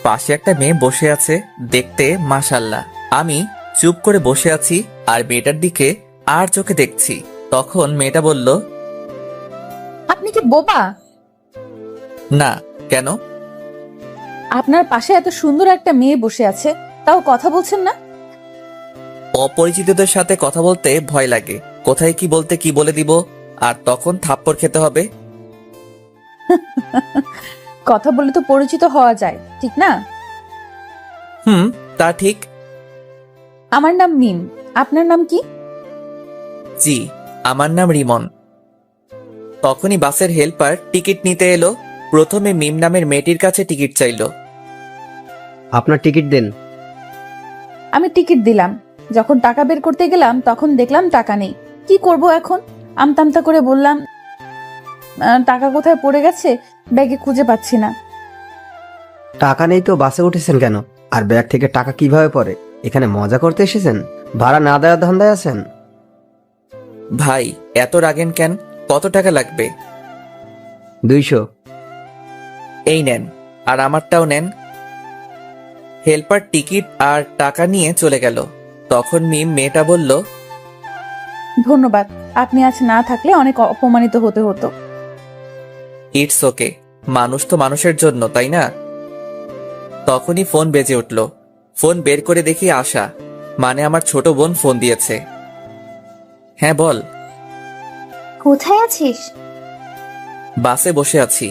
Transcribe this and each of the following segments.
পাশে একটা মেয়ে বসে আছে, দেখতে মাশাল্লাহ। আমি চুপ করে বসে আছি আর মেয়েটার দিকে আর চোখে দেখছি। তখন মেয়েটা বলল, আপনি কি বোবা? না। কেন? আপনার পাশে এত সুন্দর একটা মেয়ে বসে আছে, তাও কথা বলছেন না? অপরিচিতদের সাথে কথা বলতে ভয় লাগে, কোথায় কি বলতে কি বলে দিব, আর তখন থাপ্পড় খেতে হবে। কথা বলে তো পরিচিত হওয়া যায়, ঠিক না? হুম, তা ঠিক। আমার নাম মিম, আপনার নাম কি? জি, আমার নাম রিমন। তখনই বাসের হেল্পার টিকিট নিতে এলো। প্রথমে মিম নামের মেয়েটির কাছে টিকিট চাইলো। আপনার টিকিট দেন। আমি টিকিট দিলাম। যখন টাকা বের করতে গেলাম তখন দেখলাম টাকা নেই। কি করব এখন? আমতামতা করে বললাম, টাকা কোথায় পড়ে গেছে, ব্যাগে খুঁজে পাচ্ছি না। টাকা নেই তো বাসে উঠেছেন কেন? আর ব্যাগ থেকে টাকা কিভাবে পড়ে? এখানে মজা করতে এসেছেন? ভাড়া না দেওয়ার ধান্দায় আছেন? ভাই, এত রাগেন কেন? কত টাকা লাগবে? 200। এই নেন, আর আমারটাও নেন। হেল্পার টিকিট আর টাকা নিয়ে চলে গেল। তখন মিম মেয়েটা বলল, ধন্যবাদ, আপনি আজ না থাকলে অনেক অপমানিত হতে হতো। ইটস ওকে, মানুষ তো মানুষের জন্য, তাই না? তখনই ফোন বেজে উঠল। ফোন বের করে দেখি আশা, মানে আমার ছোট বোন ফোন দিয়েছে। হ্যাঁ বল। কোথায় আছিস? বাসে বসে আছি।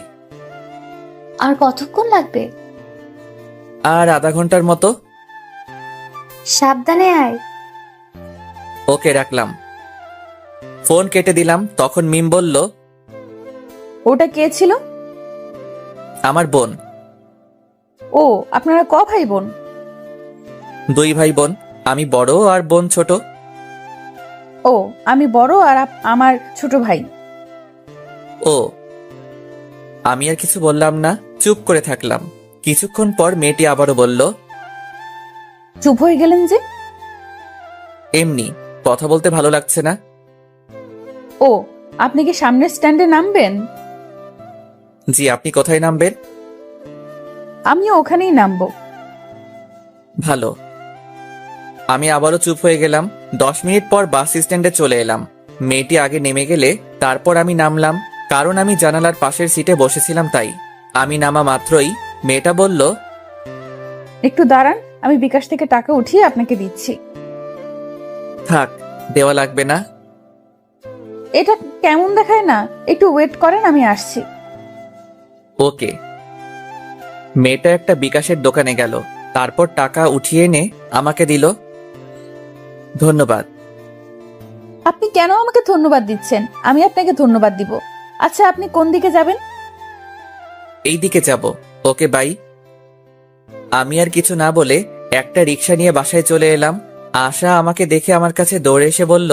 আর কতক্ষণ লাগবে? আর আধা ঘন্টার মতো। সাবধানে আয়। ওকে, রাখলাম। ফোন কেটে দিলাম। তখন মিম বলল, ওটা কে ছিল? আমার বোন। ও, আপনারা ক ভাই বোন? 2 ভাই বোন, আমি বড় আর বোন ছোট। ও, আমি বড় আর আমার ছোট ভাই। ও। আমি আর কিছু বললাম না, চুপ করে থাকলাম। কিছুক্ষণ পর মেয়েটি আবারও বলল, চুপ হয়ে গেলেন যে? এমনি, কথা বলতে ভালো লাগছে না। ও, আপনি কি সামনের স্ট্যান্ডে নামবেন? জি, আপনি কোথায় নামবেন? আমিও ওখানেই নামবো। ভালো। আমি আবারও চুপ হয়ে গেলাম। 10 মিনিট পর বাস স্ট্যান্ডে চলে এলাম। মেয়েটি আগে নেমে গেলে তারপর আমি নামলাম, কারণ আমি জানালার পাশের সিটে বসেছিলাম তাই। আমি নামা মাত্রই মেয়েটা বলল, একটু দাঁড়ান, আমি বিকাশ থেকে টাকা উঠিয়ে আপনাকে দিচ্ছি। থাক, দেওয়া লাগবে না। এটা কেমন দেখায় না? একটু ওয়েট করেন, আমি আসছি। ওকে। মেয়েটা একটা বিকাশের দোকানে গেল, তারপর টাকা উঠিয়ে এনে আমাকে দিল। ধন্যবাদ। আপনি কেন আমাকে ধন্যবাদ দিচ্ছেন? আমি আপনাকে ধন্যবাদ দিব। আচ্ছা, আপনি কোন দিকে যাবেন? এই দিকে যাব। ওকে, বাই। আমি আর কিছু না বলে একটা রিক্সা নিয়ে বাসায় চলে এলাম। আশা আমাকে দেখে আমার কাছে দৌড়ে এসে বলল,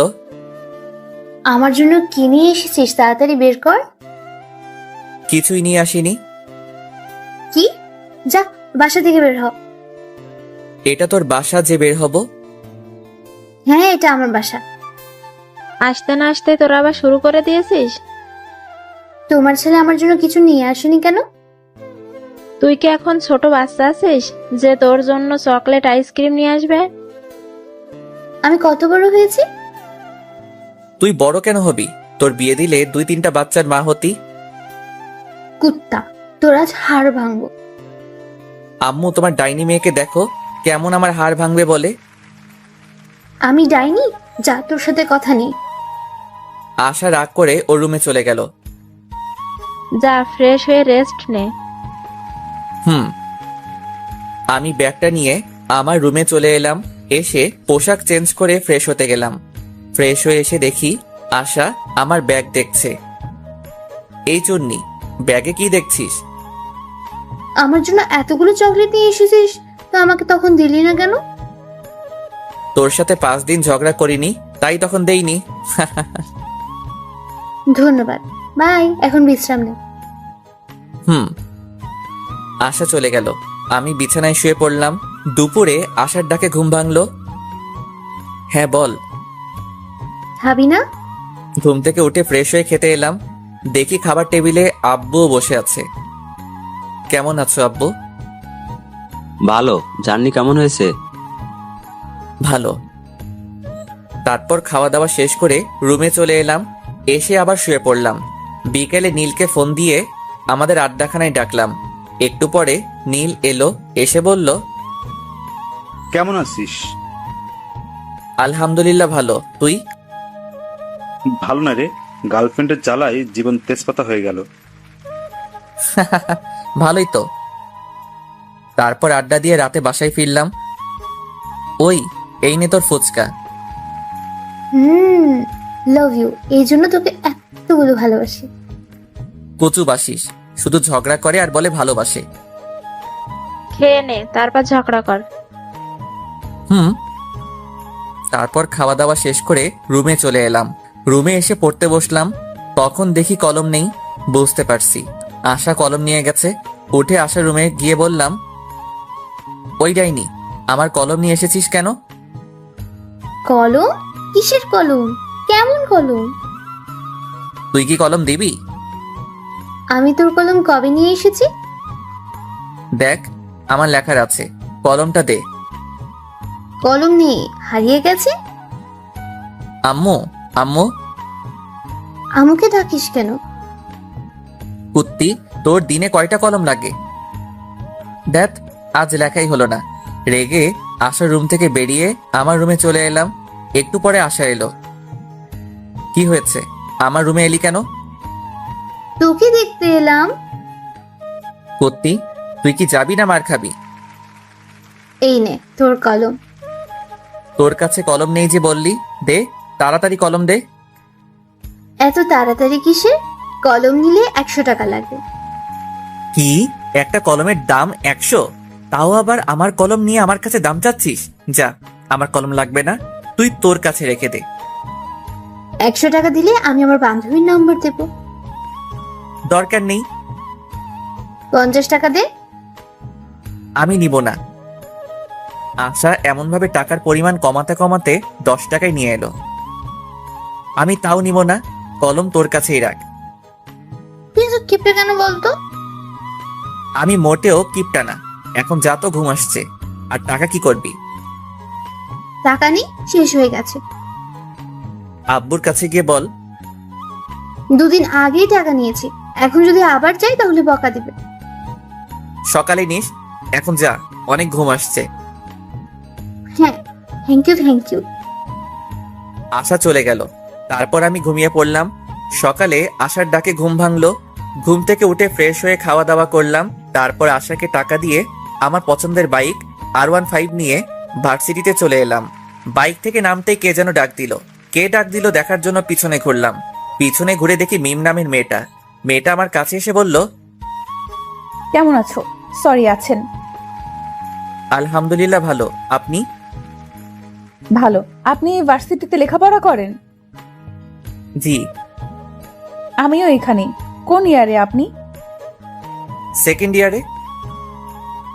আমার জন্য কি নিয়ে এসেছিস তাড়াতাড়ি বের কর। কিছুই নিয়ে আসিনি। কি? যা, বাসা থেকে বের হ। এটা তোর বাসা যে বের হব? হ্যাঁ, এটা আমার বাসা। আসতে না আসতে তোরা আবার শুরু করে দিয়েছিস? তোমার ছেলে আমার জন্য কিছু নিয়ে আসেনি কেন? তুই কি এখন ছোট বাচ্চা আছিস যে তোর জন্য চকলেট আইসক্রিম নিয়ে আসবে? আমি কত বড় হয়েছি? তুই বড় কেন হবি? তোর বিয়ে দিলে 2-3টা বাচ্চার মা হতি। কুত্তা, তোর আজ হাড় ভাঙবো। আম্মু, তোমার ডাইনি মেয়েকে দেখো, কেমন আমার হাড় ভাঙবে বলে। আমি ডাইনি? যা, তোর সাথে কথা নেই। আশা রাগ করে ওর রুমে চলে গেল। যা, ফ্রেশ হয়ে রেস্ট নে। হুম। আমি ব্যাগটা নিয়ে আমার রুমে চলে এলাম। এসে পোশাক চেঞ্জ করে ফ্রেশ হতে গেলাম। ফ্রেশ হয়ে এসে দেখি আশা আমার ব্যাগ দেখছে। এই চুন্নি, ব্যাগে কি দেখছিস? আমার জন্য এতগুলো চকলেট নিয়ে এসেছিস, তো আমাকে তখন দিলি না কেন? তোর সাথে 5 দিন ঝগড়া করিনি, তাই তখন দেইনি। ধন্যবাদ, বাই। এখন বিশ্রাম নে। হুম। আশা চলে গেল। আমি বিছানায় শুয়ে পড়লাম। দুপুরে আশার ডাকে ঘুম ভাঙলো। হ্যাঁ বল। খাবি না? ঘুম থেকে উঠে ফ্রেশ হয়ে খেতে এলাম। দেখি খাবার টেবিলে আব্বুও বসে আছে। কেমন আছো আব্বু? ভালো। জার্নি কেমন হয়েছে? ভালো। তারপর খাওয়া দাওয়া শেষ করে রুমে চলে এলাম, এসে আবার শুয়ে পড়লাম। বিকেলে নীলকে ফোন দিয়ে আমাদের আড্ডাখানায় ডাকলাম। একটু পরে নীল এলো, এসে বলল, কেমন আছিস? আলহামদুলিল্লাহ ভালো, তুই? ভালো না রে, গার্লফ্রেন্ডের জ্বালায় জীবন তেজপাতা হয়ে গেল। ভালোই তো। তারপর আড্ডা দিয়ে রাতে বাসায় ফিরলাম। ওই, এই নে তোর ফুচকা। Love you. এই জন্য তোকে এতগুলো ভালোবাসি। কচু বাসিস, শুধু ঝগড়া করে আর বলে ভালোবাসে। খেয়ে নে, তারপর ঝগড়া কর। হুম। তারপর খাওয়া দাওয়া শেষ করে রুমে চলে এলাম। রুমে এসে পড়তে বসলাম, তখন দেখি কলম নেই। বুঝতে পারছি আশা কলম নিয়ে গেছে। উঠে আশা রুমে গিয়ে বললাম, ওই ডাইনি, আমার কলম নিয়ে এসেছিস কেন? কলম? কিসের কলম? কেমন কলম? তুই কি কলম দিবি? আমি তোর কলম কবে নিয়ে এসেছি? দেখ, আমার লেখার আছে, কলমটা দে। কলম নেই, হারিয়ে গেছে। আম্মু, আম্মু। আমাকে ডাকিস কেন? কুত্তি, তোর দিনে কয়টা কলম লাগে? দেখ, আজ লেখাই হলো না। রেগে আশার রুম থেকে বেরিয়ে আমার রুমে চলে এলাম। একটু পরে আশা এলো। কি হয়েছে, আমার রুমে এলি কেন? তোকে দেখতে এলাম। কুত্তি, তুই কি যাবি না মার খাবি? এই নে তোর কলম। তোর কাছে কলম নেই যে বললি, দে তাড়াতাড়ি কলম দে। এত তাড়াতাড়ি কিসের? কলম নিলে 100 টাকা লাগবে। কি, একটা কলমের দাম 100? তাও আবার আমার কলম নিয়ে আমার কাছে দাম চাচ্ছিস? যা, আমার কলম লাগবে না, তুই তোর কাছে রেখে দে। 100 টাকা দিলে আমি আমার বান্ধবীর নম্বর দেব। দরকার নেই। 50 টাকা দে। আমি নিব না। আশা এমন ভাবে টাকার পরিমাণ কমাতে কমাতে 10 টাকায় নিয়ে এলো। আমি তাও নিব না, কলম তোর কাছেই রাখ। তুই তো কিপটে কেন বলতো? আমি মোটেও কিপটা না। এখন যা, তো ঘুম আসছে। আর টাকা কি করবি? টাকা নেই, শেষ হয়ে গেছে। আব্বুর কাছে গিয়ে বল। 2 দিন আগেই টাকা নিয়েছি, এখন যদি আবার চাই তাহলে বকা দিবে। সকালে নিস, এখন যা, অনেক ঘুম আসছে। হ্যাঁ, থ্যাংক ইউ থ্যাংক ইউ। আশা চলে গেল। তারপর আমি ঘুমিয়ে পড়লাম। সকালে আশার ডাকে ঘুম ভাঙলো। ঘুম থেকে উঠে ফ্রেশ হয়ে খাওয়া দাওয়া করলাম। তারপর আশাকে টাকা দিয়ে আমার পছন্দের বাইক R15 নিয়ে ভার্সিটিতে চলে এলাম। বাইক থেকে নামতেই কে যেন ডাক দিল। কে ডাক দিল দেখার জন্য পিছনে ঘুরলাম। পিছনে ঘুরে দেখি মিম নামের মেয়েটা। মেয়েটা আমার কাছে এসে বলল, কেমন আছো? সরি, আছেন? আলহামদুলিল্লাহ ভালো, আপনি? ভালো। আপনি ভার্সিটিতে লেখাপড়া করেন? জি। আমিও এখানে। কোন ইয়ারে আপনি? সেকেন্ড ইয়ারে।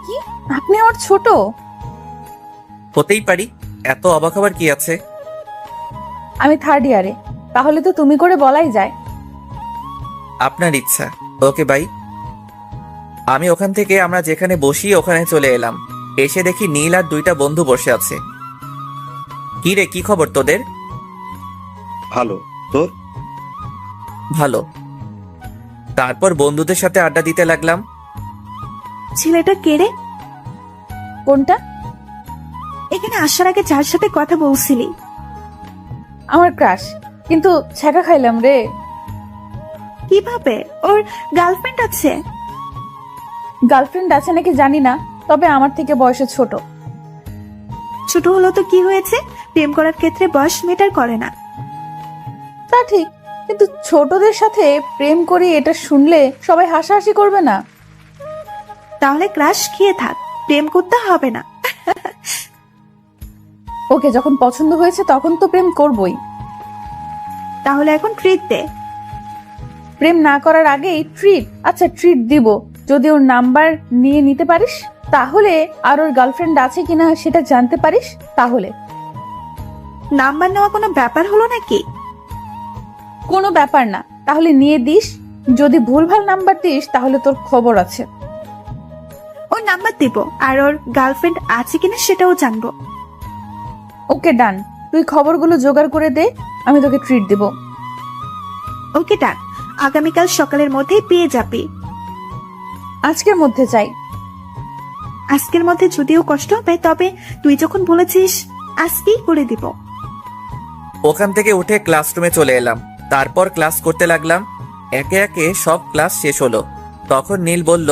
কি, আপনি আমার ছোট? হতেই পারি, এত অবাক হবার কি আছে? আমি থার্ড ইয়ারে। তাহলে তো তুমি করে বলাই যায়। আপনার ইচ্ছা। Okay bye. আমি ওখান থেকে আমরা যেখানে বসি ওখানে চলে এলাম। এসে দেখি নীল আর 2টা বন্ধু বসে আছে। কি রে, কি খবর তোদের? ভালো, তোর? ভালো। তারপর বন্ধুদের সাথে আড্ডা দিতে লাগলাম। ছেলেটা কে রে? কোনটা? এখানে আসার আগে যার সাথে কথা বলছিলি। আমার ক্রাশ, কিন্তু ছ্যাঁকা খাইলাম রে। কিভাবে? ওর গার্লফ্রেন্ড আছে? গার্লফ্রেন্ড আছে নাকি জানি না, তবে আমার থেকে বয়সে ছোট। ছোট হলো তো কি হয়েছে? প্রেম করার ক্ষেত্রে বয়স ম্যাটার করে না। তা ঠিক, কিন্তু ছোটদের সাথে প্রেম করি এটা শুনলে সবাই হাসাহাসি করবে না? তাহলে ক্রাশ খেয়ে থাক, প্রেম করতে হবে না। ওকে যখন পছন্দ হয়েছে তখন তো প্রেম করবই। তাহলে এখন ট্রিট দে। প্রেম না করার আগেই ট্রিট? আচ্ছা, ট্রিট দিব যদি ওর নাম্বার নিয়ে নিতে পারিস, তাহলে আর ওর গার্লফ্রেন্ড আছে কিনা সেটা জানতে পারিস, তাহলে। নাম্বার নেওয়া কোনো ব্যাপার হলো নাকি? কোনো ব্যাপার না, তাহলে নিয়ে দিস। যদি ভুলভাল নাম্বার দিস তাহলে তোর খবর আছে। ও নাম্বার দেব, আর ওর গার্লফ্রেন্ড আছে কিনা সেটাও জানবো। ওকে ডান, তুই খবরগুলো জোগাড় করে দে, আমি তোকে ট্রিট দেব। ওকে ডান, আগামীকাল সকালের মধ্যেই পেয়ে যাবি। আজকের মধ্যে চাই। আজকের মধ্যে যদিও কষ্ট হবে, তবে তুই যখন বলেছিস আজকেই করে দিব। ওখান থেকে উঠে ক্লাসরুমে চলে এলাম। তারপর ক্লাস করতে লাগলাম। একে একে সব ক্লাস শেষ হলো। তখন নীল বলল,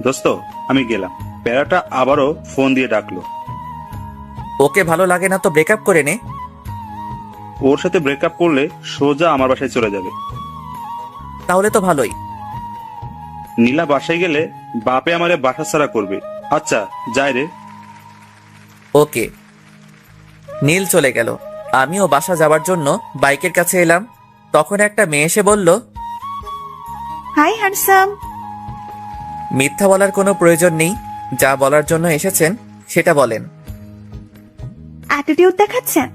দোস্ত আমি গেলাম। প্যারাটা আবারও ফোন দিয়ে ডাকলো। ওকে ভালো লাগে না তো ব্রেকআপ করে নে। ওর সাথে ব্রেকআপ করলে সোজা আমার বাসায় চলে যাবে। তাহলে তো ভালোই। নীলা বাসায় গেলে বাপে আমারে বাসা ছাড়া করবে। আচ্ছা যাই রে। ওকে। নীল চলে গেল। আমিও বাসা যাবার জন্য বাইকের কাছে এলাম। তখন একটা মেয়ে এসে বলল, হাই হ্যান্ডসাম। মিথ্যা বলার কোনো প্রয়োজন নেই, যা বলার জন্য এসেছেন সেটা বলেন। অ্যাটিটিউড দেখাচ্ছেন?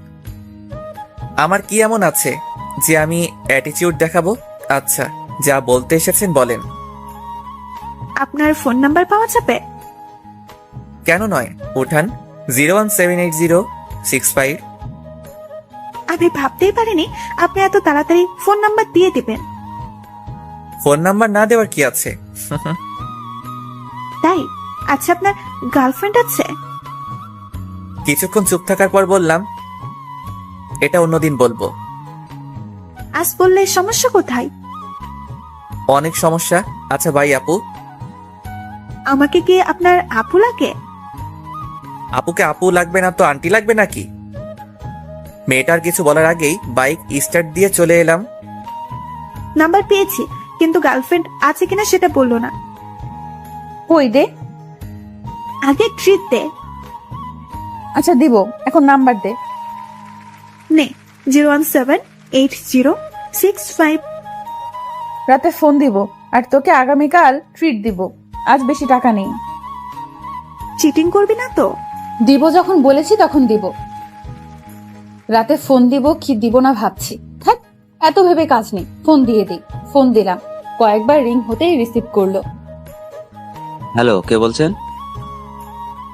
আমার কি এমন আছে যে আমি অ্যাটিটিউড দেখাবো? আচ্ছা, যা বলতে এসেছেন বলেন। আপনার ফোন নাম্বার পাওয়া যাবে? কেন নয়, উঠান। 0178065। আমি ভাবতেই পারিনি আপনি এত তাড়াতাড়ি ফোন নাম্বার দিয়ে দিবেন। ফোন নাম্বার না দেওয়ার কি আছে? তাই? আচ্ছা, আপনার গার্লফ্রেন্ড আছে? কিছুক্ষণ চুপ থাকার পর বললাম, এটা অন্যদিন বলবো। আজ বললে সমস্যা কোথায়? অনেক সমস্যা। আচ্ছা ভাই আপু, আমাকে কি আপনার আপু লাগে? আপুকে আপু লাগবে না তো আন্টি লাগবে নাকি? মেয়েটার কিছু বলার আগেই বাইক স্টার্ট দিয়ে চলে এলাম। নাম্বার পেয়েছি, কিন্তু গার্লফ্রেন্ড আছে কিনা সেটা বললো না। কই দে। আগে ট্রিট দে। আচ্ছা দিব, এখন নাম্বার দে। নে, 0178065। রাতে ফোন দিব, আর তোকে আগামীকাল ট্রিট দিব। আজ বেশি টাকা নেই। চিটিং করবি না তো? দিব যখন বলেছি তখন দিব। রাতে ফোন দিব কি দিব না ভাবছি। থাক, এত ভেবে কাজ নেই, ফোন দিয়ে দিই। ফোন দিলাম, কয়েকবার রিং হতেই রিসিভ করলো। হ্যালো, কে বলছেন?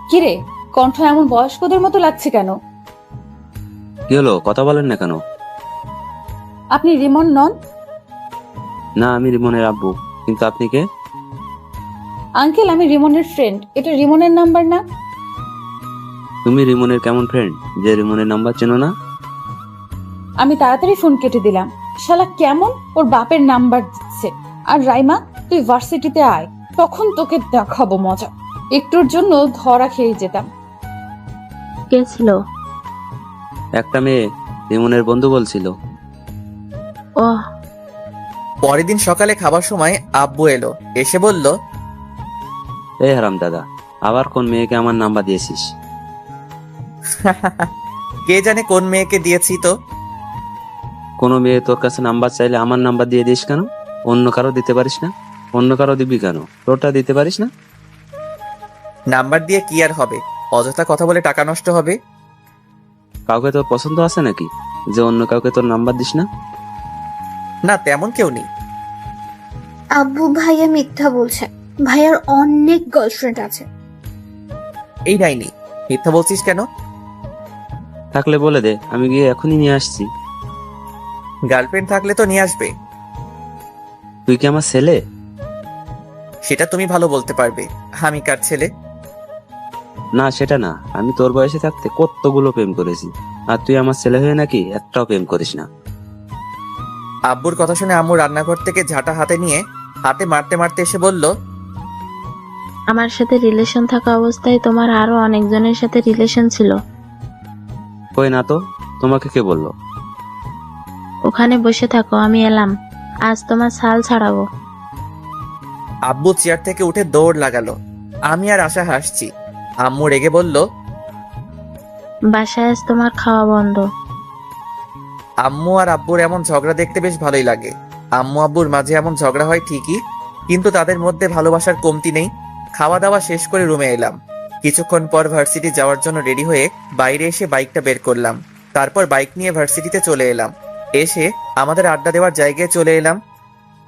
কিরে, কণ্ঠ এমন বয়স্কদের মতো লাগছে কেন? কি হলো, কথা বলেন না কেন? আপনি রিমন নন? না, আমি রিমনের আব্বু। কিন্তু আপনি কে? আঙ্কেল, আমি রিমনের ফ্রেন্ড। এটা রিমনের নাম্বার না? তুমি রিমনের কেমন ফ্রেন্ড যে রিমনের নাম্বার চেনো না? আমি তাড়াতাড়ি ফোন কেটে দিলাম। শালা কেমন ওর বাপের নাম্বার দিচ্ছে। আর রাইমা, তুই ভার্সিটিতে আয়, তখন তোকে দেখাবো মজা। একটুর জন্য ধরা খেয়ে যেতাম। কে ছিল? একটা মেয়ে, রিমনের বন্ধু বলছিল। ওহ, পরের দিন সকালে খাবার সময় আব্বু এলো। এসে বলল, এই হারাম দাদা, আবার কোন মেয়েকে আমার নাম্বার দিয়েছিস? কে জানে কোন মেয়েকে দিয়েছি তো। কোনো মেয়ে তোর কাছে নাম্বার চাইলে আমার নাম্বার দিয়ে দিস কেন? অন্য কারো দিতে পারিস না? অন্য কারো দিবি কেন? তোরটা দিতে পারিস না? নাম্বার দিয়ে কি আর হবে? অযথা কথা বলে টাকা নষ্ট হবে। কাউকে তোর পছন্দ আছে নাকি যে অন্য কাউকে তোর নাম্বার দিস না? না, তেমন কেউ নেই। আব্বু ভাইয়া মিথ্যা বলছে। ভাইয়ার অনেক গার্লফ্রেন্ড আছে। এই নাইনি, মিথ্যা বলছিস কেন? থাকলে বলে দে, আমি গিয়ে এখনই নিয়ে আসছি। গার্লফ্রেন্ড থাকলে তো নিয়ে আসবে। তুই কি আমার ছেলে? সেটা তুমি ভালো বলতে পারবে। আমি কার ছেলে? না, সেটা না। আমি তোর বয়সে থাকতে কতগুলো প্রেম করেছি, আর তুই আমার ছেলে হয়ে নাকি একটাও প্রেম করিস না। আব্বুর কথা শুনে আম্মু রান্নাঘর থেকে ঝাঁটা হাতে নিয়ে হাতে মারতে মারতে এসে বলল, আমার সাথে রিলেশন থাকা অবস্থায় তোমার আরো অনেকজনের সাথে রিলেশন ছিল। কই না তো, তোমাকে কে বললো? ওখানে বসে থাকো, আমি এলাম। আজ তোমার ছাল ছাড়াবো। আব্বু চেয়ার থেকে উঠে দৌড় লাগালো। আমি আর আশা হাসছি। আম্মু রেগে বলল, বাসায় আজ তোমার খাওয়া বন্ধ। আম্মু আর আব্বুর এমন ঝগড়া দেখতে বেশ ভালোই লাগে। আম্মু আব্বুর মাঝে এমন ঝগড়া হয় ঠিকই, কিন্তু তাদের মধ্যে ভালোবাসার কমতি নেই। খাওয়া দাওয়া শেষ করে রুমে এলাম। কিছুক্ষণ পর ভার্সিটি যাওয়ার জন্য রেডি হয়ে বাইরে এসে বাইকটা বের করলাম। তারপর বাইক নিয়ে ভার্সিটিতে চলে এলাম। এসে আমাদের আড্ডা দেওয়ার জায়গায় চলে এলাম।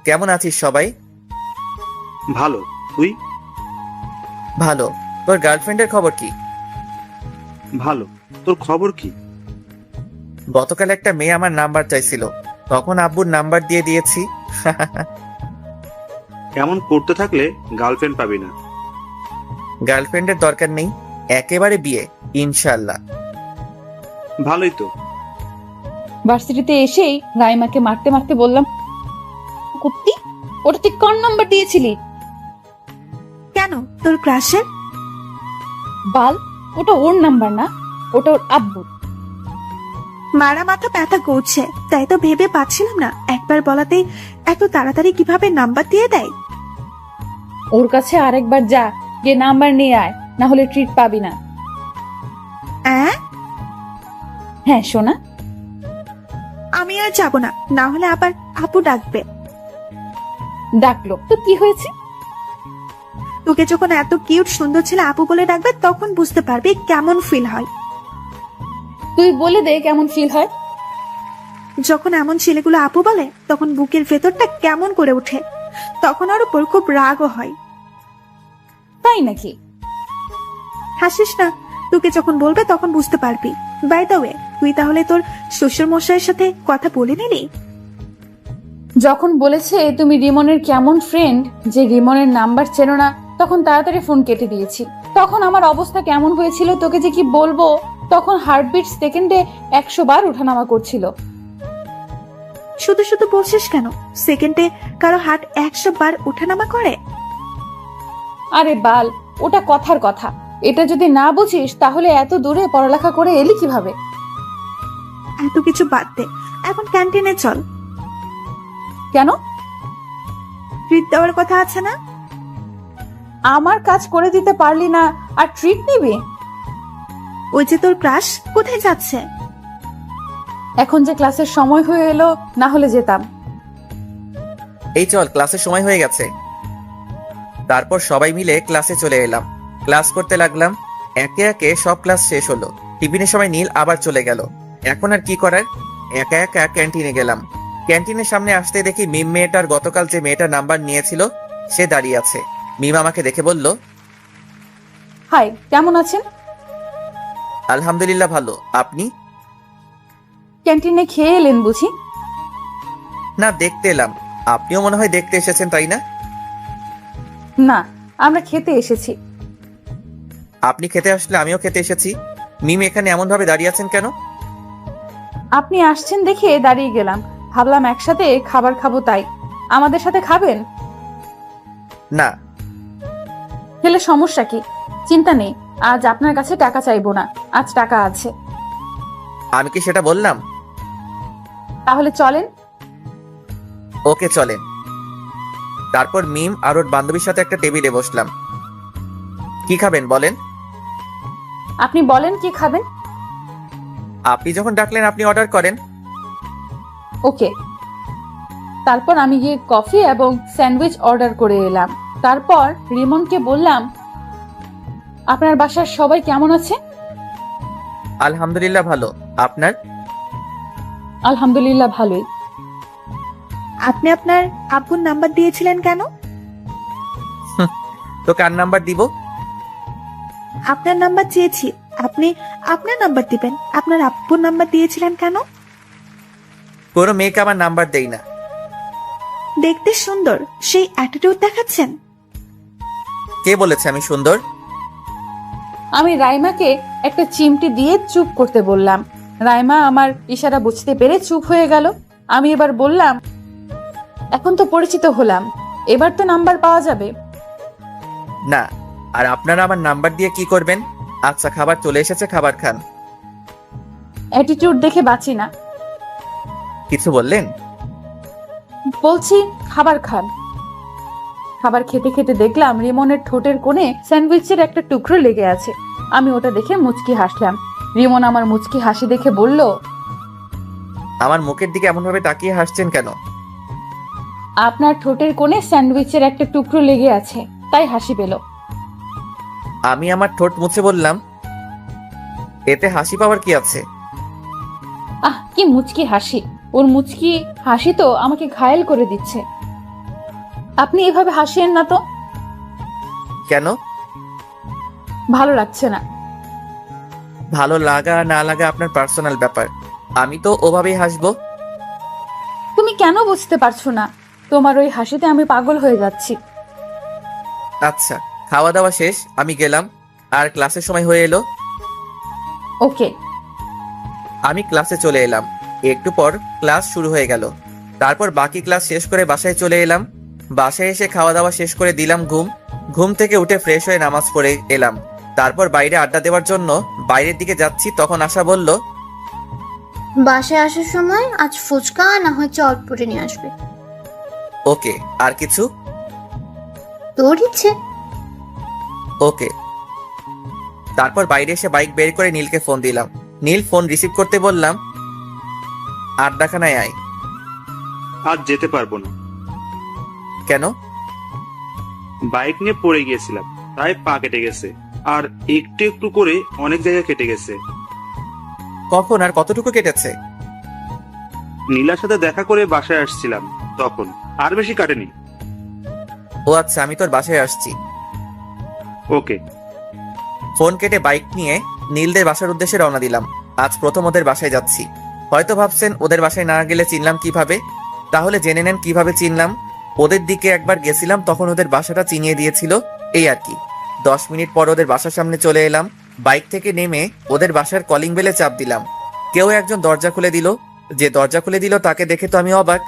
কেমন আছিস সবাই? ভালো, তুই? ভালো। তোর গার্লফ্রেন্ডের খবর কি? ভালো। তোর খবর কি? গতকাল একটা মেয়ে আমার নাম্বার চাইছিল, তখন আব্বুর নাম্বার দিয়ে দিয়েছি। এমন করতে থাকলে গার্লফ্রেন্ড পাবি না। গার্লফ্রেন্ডের দরকার নেই, একেবারে বিয়ে ইনশাল্লাহ। ভালোই তো। ভার্সিটিতে এসেই রাইমাকে মারতে মারতে বললাম, কুত্তি, ওটা তুই কোন নাম্বার দিয়েছিলি? কেন, তোর ক্রাশের? বাল, ওটা ওর নাম্বার না, ওটা ওর আব্বুর। মারা মাথা ব্যথা করছে, তাই তো ভেবে পাচ্ছিলাম না একবার বলাতেই এত তাড়াতাড়ি কিভাবে নাম্বার দিয়ে দেয়। ওর কাছে আরেকবার যা, গিয়ে নাম্বার নিয়ে আয়, না হলে ট্রিট পাবি না। অ্যাঁ? হ্যাঁ সোনা। আমি আর যাব না, না হলে আবার আপু ডাকবে। ডাকলো তো কি হয়েছে? তোকে যখন এত কিউট সুন্দর ছেলে আপু বলে ডাকবে তখন বুঝতে পারবি কেমন ফিল হয়। তুই বলে দে কেমন ফিল হয়। যখন এমন ছেলেগুলো আপু বলে তখন বুকের ভেতরটা কেমন করে ওঠে, তখন ওর উপর খুব রাগও হয়। তাই নাকি? হাসিস না, তোকে যখন বলবে তখন বুঝতে পারবি। বাই দ্য ওয়ে, তুই তাহলে তোর শ্বশুর মশাইয়ের সাথে কথা বলে নিলি? যখন বলেছে তুমি রিমনের কেমন ফ্রেন্ড, যে রিমনের নাম্বার চেনো না, তখন তাড়াতাড়ি ফোন কেটে দিয়েছি। তখন আমার অবস্থা কেমন হয়েছিল তোকে যে কি বলবো। তখন হার্টবিট সেকেন্ডে 100 বার ওঠানামা করছিল। শুধু শুধু বলছিস কেন? সেকেন্ডে কারো হার্ট 100 বার ওঠানামা করে? আরে বাল, ওটা কথার কথা। এটা যদি না বুঝিস তাহলে এত দূরে পড়ালেখা করে এলি কিভাবে? এত কিছু বাদ দে, এখন ক্যান্টিনে চল। কেন? ট্রিট দেওয়ার কথা আছে না? আমার কাজ করে দিতে পারলি না আর ট্রিট নিবি? ওই যে তোর ক্রাশ কোথায় যাচ্ছে? এখন যে ক্লাসের সময় হয়ে এলো, না হলে যেতাম। এই চল, ক্লাসের সময় হয়ে গেছে। তারপর সবাই মিলে ক্লাসে চলে এলাম, ক্লাস করতে লাগলাম। একে একে সব ক্লাস শেষ হলো। টিফিনের সময় নীল আবার চলে গেল। এখন আর কি করার, একা একা ক্যান্টিনে গেলাম। ক্যান্টিনের সামনে আসতে দেখি মিম মেয়েটার গতকাল যে মেয়েটার নাম্বার নিয়েছিল সে দাঁড়িয়ে আছে। মিম আমাকে দেখে বলল, হাই, কেমন আছেন? আলহামদুলিল্লাহ ভালো, আপনি? ক্যান্টিনে খেয়ে এলেন বুঝি? না, দেখতে এলাম। আপনিও মনে হয় দেখতে এসেছেন, তাই না? না, আমরা খেতে এসেছি। আপনি খেতে আসলে আমিও খেতে এসেছি। মিম এখানে এমন ভাবে দাঁড়িয়ে আছেন কেন? আপনি আসছেন দেখে দাঁড়িয়ে গেলাম, ভাবলাম একসাথে খাবার খাবো তাই। আমাদের সাথে খাবেন? না। খেলে সমস্যা কি? চিন্তা নেই, আজ আপনার কাছে টাকা চাইবো না, আজ টাকা আছে। আমি কি সেটা বললাম? তাহলে চলেন। ওকে চলেন। তারপর মিম আর ওর বান্ধবীর সাথে একটা টেবিলে বসলাম। কি খাবেন বলেন? আপনি বলেন কি খাবেন। আপনি যখন ডাকলেন আপনি অর্ডার করেন। ওকে। তারপর আমি গিয়ে কফি এবং স্যান্ডউইচ অর্ডার করে এলাম। তারপর রিমনকে বললাম, আপনার বাসার সবাই কেমন আছে? আলহামদুলিল্লাহ ভালো, আপনার? আলহামদুলিল্লাহ ভালোই। আপনি আপনার আপুর নাম্বার দিয়েছিলেন কেন? তো কার নাম্বার দিব? আপনার নাম্বার চেয়েছি, আপনি আপনার নাম্বার দিবেন। আপনার আপুর নাম্বার দিয়েছিলেন কেন? কোনো মেয়েকে আমার নাম্বার দেই না। দেখতে সুন্দর, সেই অ্যাটিটিউড দেখাচ্ছেন। কে বলেছে আমি সুন্দর? আমি রাইমাকে একটা চিমটি দিয়ে চুপ করতে বললাম। রাইমা আমার ইশারা বুঝতে পেরে চুপ হয়ে গেল। আমি এবার বললাম, এখন তো পরিচিত হলাম, এবার তো নাম্বার পাওয়া যাবে। না। আর আপনারা আমার নাম্বার দিয়ে কি করবেন? আচ্ছা, খাবার চলে এসেছে, খাবার খান। অ্যাটিটিউড দেখে বাঁচি না। কিছু বললেন? বলছি খাবার খান। খাবার খেতে খেতে দেখলাম রিমনের ঠোঁটের কোণে স্যান্ডউইচের একটা টুকরো লেগে আছে। আমি ওটা দেখে মুচকি হাসলাম। রিমন আমার মুচকি হাসি দেখে বলল, আমার মুখের দিকে এমন ভাবে তাকিয়ে হাসছেন কেন? আপনার ঠোঁটের কোণে স্যান্ডউইচের একটা টুকরো লেগে আছে, তাই হাসি পেল। আমি আমার ঠোঁট মুছে বললাম, এতে হাসি পাওয়ার কি আছে? আহ, কি মুচকি হাসি! ওর মুচকি হাসি তো আমাকে ঘায়েল করে দিচ্ছে। আপনি এভাবে হাসেন না তো। কেন? ভালো লাগছে না। ভালো লাগা না লাগা আপনার পার্সোনাল ব্যাপার, আমি তো ওভাবেই হাসবো। তুমি কেন বুঝতে পারছো না? তোমার ওই হাসিতে আমি পাগল হয়ে যাচ্ছি। আচ্ছা, খাওয়া দাওয়া শেষ, আমি গেলাম। আর ক্লাসের সময় হয়ে এলো। ওকে। আমি ক্লাসে চলে এলাম। একটু পর ক্লাস শুরু হয়ে গেল। তারপর বাকি ক্লাস শেষ করে বাসায় চলে এলাম। বাসায় এসে খাওয়া দাওয়া শেষ করে দিলাম ঘুম। ঘুম থেকে উঠে ফ্রেশ হয়ে নামাজ পড়ে এলাম। তারপর বাইরে আড্ডা দেওয়ার জন্য বাইরের দিকে যাচ্ছি, তখন আশা বলল, বাসায় আসার সময় আজ ফুচকা না হয় চটপটি নিয়ে আসবে। ওকে। আর কিছু? তোর ইচ্ছে। ওকে। তারপর বাইরে এসে বাইক বের করে নীলকে ফোন দিলাম। নীল ফোন রিসিভ করতে বললাম, আড্ডাখানায় আয়। আজ যেতে পারবো না। কেন? বাইক নিয়ে পড়ে গিয়েছিলাম, তাই পা কেটে গেছে। আর একটু একটু করে অনেক জায়গা কেটে গেছে। কখন আর কতটুকু কেটেছে? নীলার সাথে দেখা করে বাসায় আসছিলাম তখন। আর বেশি কাটেনি। ও আচ্ছা, আমি তোর বাসায় আসছি। ওকে। ফোন কেটে বাইক নিয়ে নীলদের বাসার উদ্দেশ্যে রওনা দিলাম। আজ প্রথম ওদের বাসায় যাচ্ছি। হয়তো ভাবছেন ওদের বাসায় না গেলে চিনলাম কিভাবে, তাহলে জেনে নেন কিভাবে চিনলাম। ওদের দিকে একবার গেছিলাম, তখন ওদের বাসাটা চিনিয়ে দিয়েছিল, এই আর কি। 10 মিনিট পর ওদের বাসার সামনে চলে এলাম। বাইক থেকে নেমে ওদের বাসার কলিং বেলে চাপ দিলাম। কেউ একজন দরজা খুলে দিল। যে দরজা খুলে দিল তাকে দেখে তো আমি অবাক।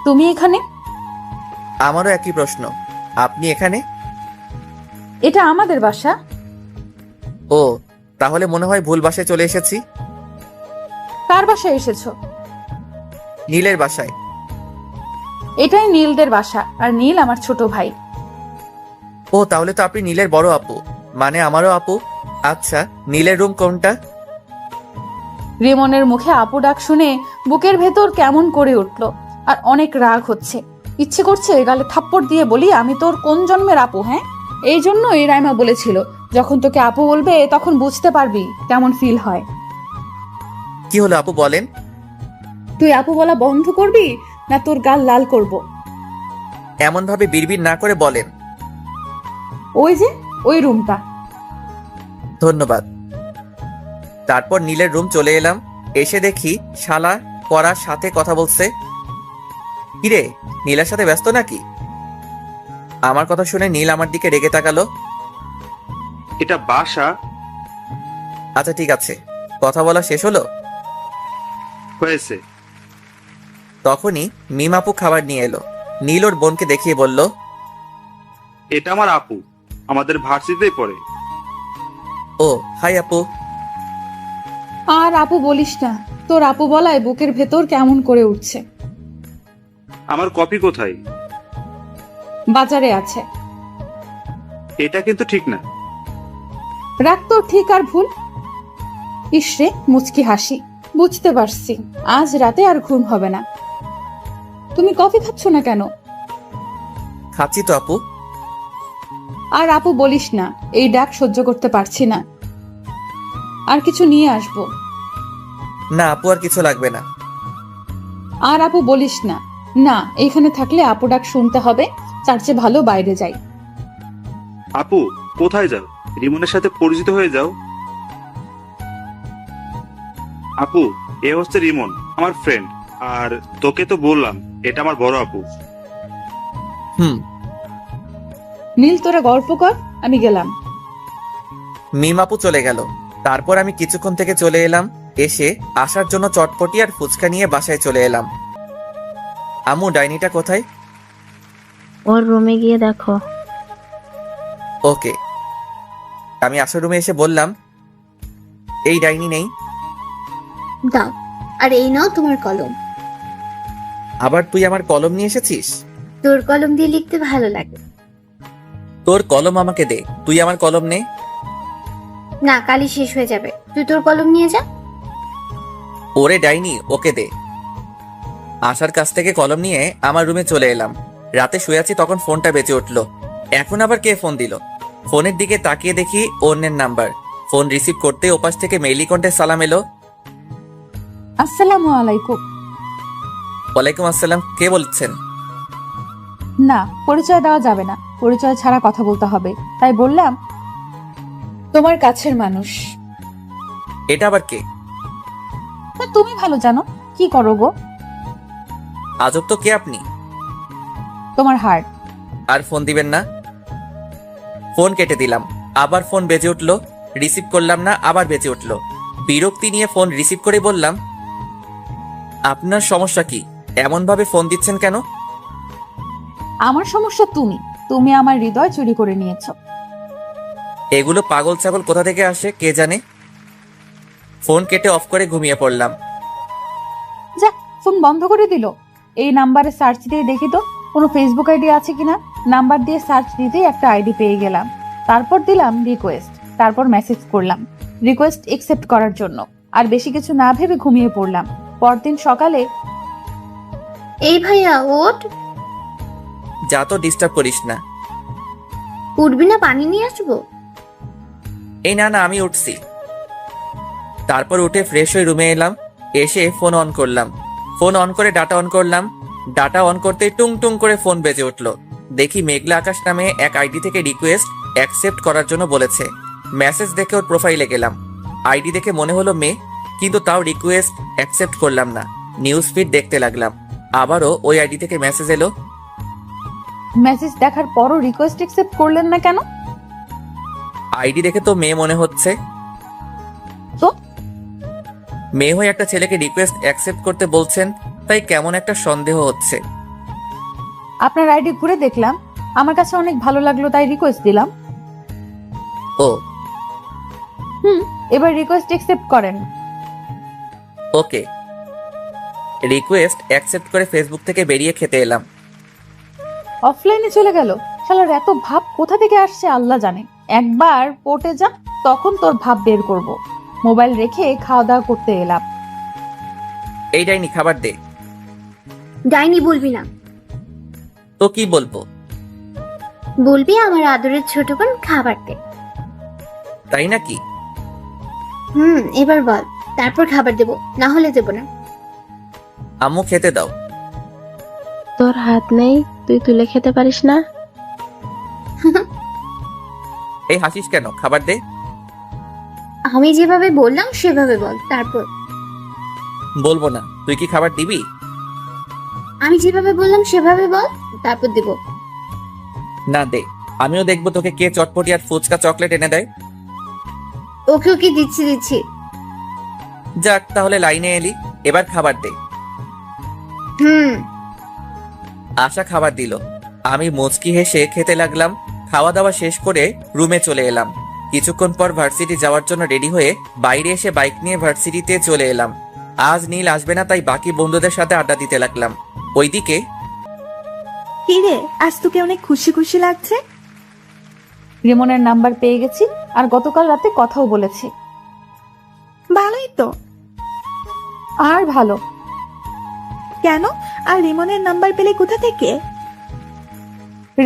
তুমি এখানে? আমারও একই প্রশ্ন। আপনি এখানে? এটা আমাদের বাসা। ও, তাহলে মনে হয় ভুল বাসায় চলে এসেছি। কার বাসায় এসেছো? নীলের বাসায়। এটাই নীলদের বাসা, আর নীল আমার ছোট ভাই। ও, তাহলে তো আপনি নীলের বড় আপু, মানে আমারও আপু। আচ্ছা, নীলের রুম কোনটা? রিমনের মুখে আপু ডাক শুনে বুকের ভেতর কেমন করে উঠল, আর অনেক রাগ হচ্ছে। ইচ্ছে করছে গালে থাপ্পড় দিয়ে বলি, আমি তোর কোন জন্মের আপু? হ্যাঁ, এই জন্য এই রাইমা বলেছিল, যখন তোকে আপু বলবে তখন বুঝতে পারবি কেমন ফিল হয়। কি হলো আপু, বলেন। তুই আপু বলা বন্ধ করবি না তোর গাল লাল করব? এমন ভাবে বিড়বিড় না করে বলেন। ওই যে ওই রুমটা। ধন্যবাদ। তারপর নীলের রুম চলে এলাম। এসে দেখি শালা করার সাথে কথা বলছে। কিরে, নীলার সাথে ব্যস্ত নাকি? আমার কথা শুনে নীল আমার দিকে রেগে তাকালো। এটা বাসা। আচ্ছা ঠিক আছে, কথা বলা শেষ হলো? হয়েছে। তখনই মিম আপু খাবার নিয়ে এলো। নীল ওর বোনকে দেখিয়ে বলল, এটা আমার আপু, আমাদের ভার্সিটিতেই পড়ে। ও হাই আপু। আর আপু বলিস না, তোর আপু বলায় বুকের ভেতর কেমন করে উঠছে। আমার কপি কোথায়? বাজারে আছে। এটা কিন্তু ঠিক না। রাগ তোর ঠিক আর ভুল। ইসরে মুচকি হাসি। বুঝতে পারছি আজ রাতে আর ঘুম হবে না। তুমি কফি খাচ্ছ না কেন? খাচ্ছি তো আপু। আর আপু বলিস না, এই ডাক সহ্য করতে পারছি না। আর কিছু নিয়ে আসবো? না আপু, আর কিছু লাগবে না। আর আপু বলিস না। না, এইখানে থাকলে আপু ডাক শুনতে হবে, তার চেয়ে ভালো বাইরে যাই। আপু কোথায় যাও? রিমনের সাথে পরিচিত হয়ে যাও। আপু, এ হচ্ছে রিমন, আমার ফ্রেন্ড। আর তোকে তো বললাম এটা আমার বড় আপু। হুম। নীল তোরা গল্প কর, আমি গেলাম। মিম আপু চলে গেল। তারপর আমি কিছুক্ষণ থেকে চলে এলাম। এসে আসার জন্য চটপটি আর ফুচকা নিয়ে বাসায় চলে এলাম। আম্মু, ডাইনিটা কোথায়? ওর রুমে গিয়ে দেখো। ওকে। আমি আসার রুমে এসে বললাম, এই ডাইনি নেই। দাও, আর এই নাও তোমার কলম। আবার তুই আমার কলম নিয়ে এসেছিস? তোর কলম দিয়ে লিখতে ভালো লাগে। তোর কলম আমাকে দে, তুই আমার কলম নে। না, কালি শেষ হয়ে যাবে, তুই তোর কলম নিয়ে যা। ওরে ডাইনি, ওকে দে। আসার কাছ থেকে কলম নিয়ে আমার রুমে চলে এলাম। রাতে শুয়ে আছি, তখন ফোনটা বেজে উঠলো। এখন আবার কে ফোন দিল? ফোনের দিকে তাকিয়ে দেখি অন্যের নাম্বার। ফোন রিসিভ করতে ওপাশ থেকে মেইলি কণ্ঠে সালাম এলো। আসসালামু আলাইকুম। ওয়ালাইকুম আসসালাম, কে বলছেন? না, পরিচয় দেওয়া যাবে না, পরিচয় ছাড়া কথা বলতে হবে, তাই বললাম তোমার কাছের মানুষ। এটা আবার কে? তা তুমি ভালো জানো। কি করো গো? আজব তো, কে আপনি? তোমার হার্ট। আর ফোন দিবেন না? ফোন কেটে দিলাম। আবার ফোন বেজে উঠলো, রিসিভ করলাম না, আবার বেজে উঠলো। বিরক্তি নিয়ে ফোন রিসিভ করে বললাম, আপনার সমস্যা কি? এমন ভাবে ফোন দিচ্ছেন কেন? আমার সমস্যা তুমি। তুমি আমার হৃদয় চুরি করে নিয়েছো। এগুলো পাগল ছাগল কোথা থেকে আসে কে জানে। ফোন কেটে অফ করে ঘুমিয়ে পড়লাম। যা, ফোন বন্ধ করে দিল। এই নাম্বারে সার্চ দিয়ে দেখি তো কোনো ফেসবুক আইডি আছে কিনা। নাম্বার দিয়ে সার্চ দিতেই একটা আইডি পেয়ে গেলাম। তারপর দিলাম রিকোয়েস্ট, তারপর মেসেজ করলাম রিকোয়েস্ট একসেপ্ট করার জন্য। আর বেশি কিছু না ভেবে ঘুমিয়ে পড়লাম। পরদিন সকালে এই ভাইয়া ওঠ, যা তো, ডিস্টার্ব করিস না। উঠবি না? পানি নিয়ে আসবো? এই না না, আমি উঠছি। তারপর উঠে ফ্রেশ হয়ে রুমে এলাম। এসে ফোন অন করলাম। ফোন অন করে ডাটা অন করলাম। ডাটা অন করতেই টুং টুং করে ফোন বেজে উঠলো। দেখি মেঘলা আকাশ নামে এক আইডি থেকে রিকোয়েস্ট অ্যাকসেপ্ট করার জন্য বলেছে। মেসেজ দেখে ওর প্রোফাইলে গেলাম। আইডি দেখে মনে হলো মেয়ে, কিন্তু তাও রিকোয়েস্ট অ্যাকসেপ্ট করলাম না। নিউজ ফিড দেখতে লাগলাম। আবারও ওই আইডি থেকে মেসেজ এলো। মেসেজ দেখার পরও রিকোয়েস্ট একসেপ্ট করলেন না কেন? আইডি দেখে তো মেয়ে মনে হচ্ছে। তো মেয়ে হয়ে একটা ছেলেকে রিকোয়েস্ট অ্যাকসেপ্ট করতে বলছেন, তাই কেমন একটা সন্দেহ হচ্ছে। আপনার আইডি ঘুরে দেখলাম, আমার কাছে অনেক ভালো লাগলো তাই রিকোয়েস্ট দিলাম। ও এবার রিকোয়েস্ট একসেপ্ট করেন। ওকে। রিকোয়েস্ট অ্যাকসেপ্ট করে ফেসবুক থেকে বেরিয়ে খেতে এলাম। অফলাইনে চলে গেল। শালার এত ভাব কোথা থেকে আসছে আল্লাহ জানে। একবার পড়তে যা, তখন তোর ভাব বের করব। মোবাইল রেখে খাওয়া দাওয়া করতে এলাম। এই ডাইনি, খাবার দে। ডাইনি বলবি না। তো কি বলবো? বলবি আমার আদরের ছোট বোন খাবার দে। তাই নাকি? এবার বল, তারপর খাবার দেবো, না হলে দেবো না। আম্মু খেতে দাও। তোর হাত নেই, তুই তুলে খেতে পারিস না? এই হাসিস কেন? খাবার দে। আমি যেভাবে বললাম সেভাবে বল, তারপর। বলবো না। তুই কি খাবার দিবি? আমি যেভাবে বললাম সেভাবে বল, তারপর দেবো। না দে। আমিও দেখবো তোকে কে চটপটি আর ফুচকা চকলেট এনে দেয়। ওকে ওকে, দিচ্ছি। যাক, তাহলে লাইনে এলি। এবার খাবার দে। আশা খাবার দিল। আমি মুচকি হেসে খেতে লাগলাম। খাওয়া দাওয়া শেষ করে রুমে চলে এলাম। কিছুক্ষণ পর ভার্সিটি যাওয়ার জন্য রেডি হয়ে বাইরে এসে বাইক নিয়ে ভার্সিটিতে চলে এলাম। আজ নীল আসবে না, তাই বাকি বন্ধুদের সাথে আড্ডা দিতে লাগলাম। ওইদিকে কি রে, আজ তোকে অনেক খুশি খুশি লাগছে। রিমনের নাম্বার পেয়ে গেছি, আর গতকাল রাতে কথাও বলেছি। ভালোই তো। আর ভালো কেন? আর রিমনের নাম্বার পেলে কোথা থেকে?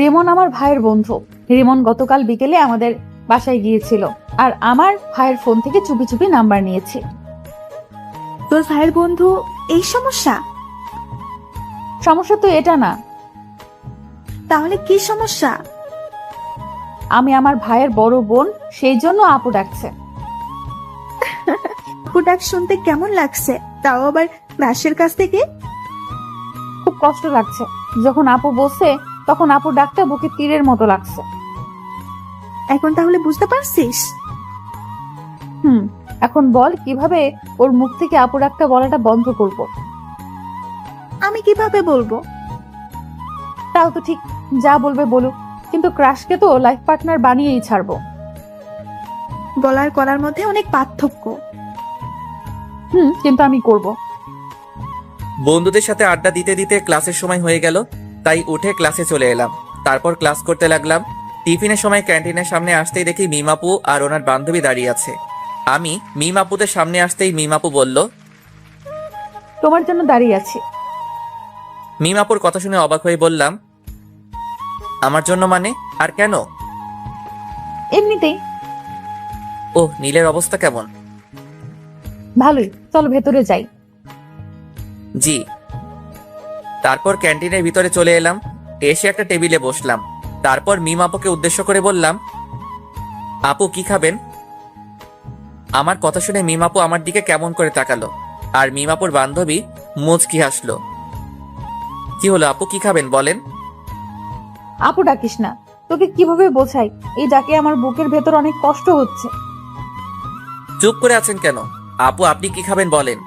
রিমন আমার ভাইয়ের বন্ধু। রিমন গতকাল বিকেলে আমাদের বাসায় গিয়েছিল, আর আমার ভাইয়ের ফোন থেকে চুপি চুপি নাম্বার নিয়েছি। তোর ভাইয়ের বন্ধু এই সমস্যা? সমস্যা তো এটা না। তাহলে কি সমস্যা? আমি আমার ভাইয়ের বড় বোন, সেই জন্য আপু ডাকছে। আপু ডাক শুনতে কেমন লাগছে, তাও আবার দাসের কাছ থেকে? খুব কষ্ট লাগছে। যখন আপু বলছে তখন আপু ডাকটা বুকে তীরের মতো লাগছে। এখন তাহলে বুঝতে পারছিস? এখন বল কিভাবে ওর মুখ থেকে আপু ডাকটা বলাটা বন্ধ করব। আমি কিভাবে বলবো? তাও তো ঠিক, যা বলবে বলুক, কিন্তু ক্রাশকে তো লাইফ পার্টনার বানিয়েই ছাড়বো। বলার করার মধ্যে অনেক পার্থক্য। কিন্তু আমি করব। বন্ধুদের সাথে আড্ডা দিতে দিতে ক্লাসের সময় হয়ে গেল, তাই উঠে ক্লাসে চলে এলাম। তারপর ক্লাস করতে লাগলাম। টিফিনের সময় ক্যান্টিনের সামনে আসতেই দেখি মিমাপু আর ওনার বান্ধবী দাঁড়িয়ে আছে। আমি মিমাপুদের সামনে আসতেই মিমাপু বলল, তোমার জন্য দাঁড়িয়ে আছি। মিমাপুর কথা শুনে অবাক হয়ে বললাম, আমার জন্য মানে? আর কেন? এমনিতেই। ওহ, নীলের অবস্থা কেমন? ভালোই, চলো ভেতরে যাই। জি। তারপর ক্যান্টিনের ভিতরে চলে এলাম। এসে একটা টেবিলে বসলাম। তারপর মিম আপুকে উদ্দেশ্য করে বললাম, আপু কি খাবেন? আমার কথা শুনে মিমাপু আমার দিকে কেমন করে তাকালো, আর মিমাপুর বান্ধবী মুচকি হাসলো। কি হলো আপু, কি খাবেন বলেন? আপু ডাকিস না, তোকে কিভাবে বোঝাই, এই ডাকে আমার বুকের ভেতর অনেক কষ্ট হচ্ছে। চুপ করে আছেন কেন? আপু আপনি কি খাবেন বলেন?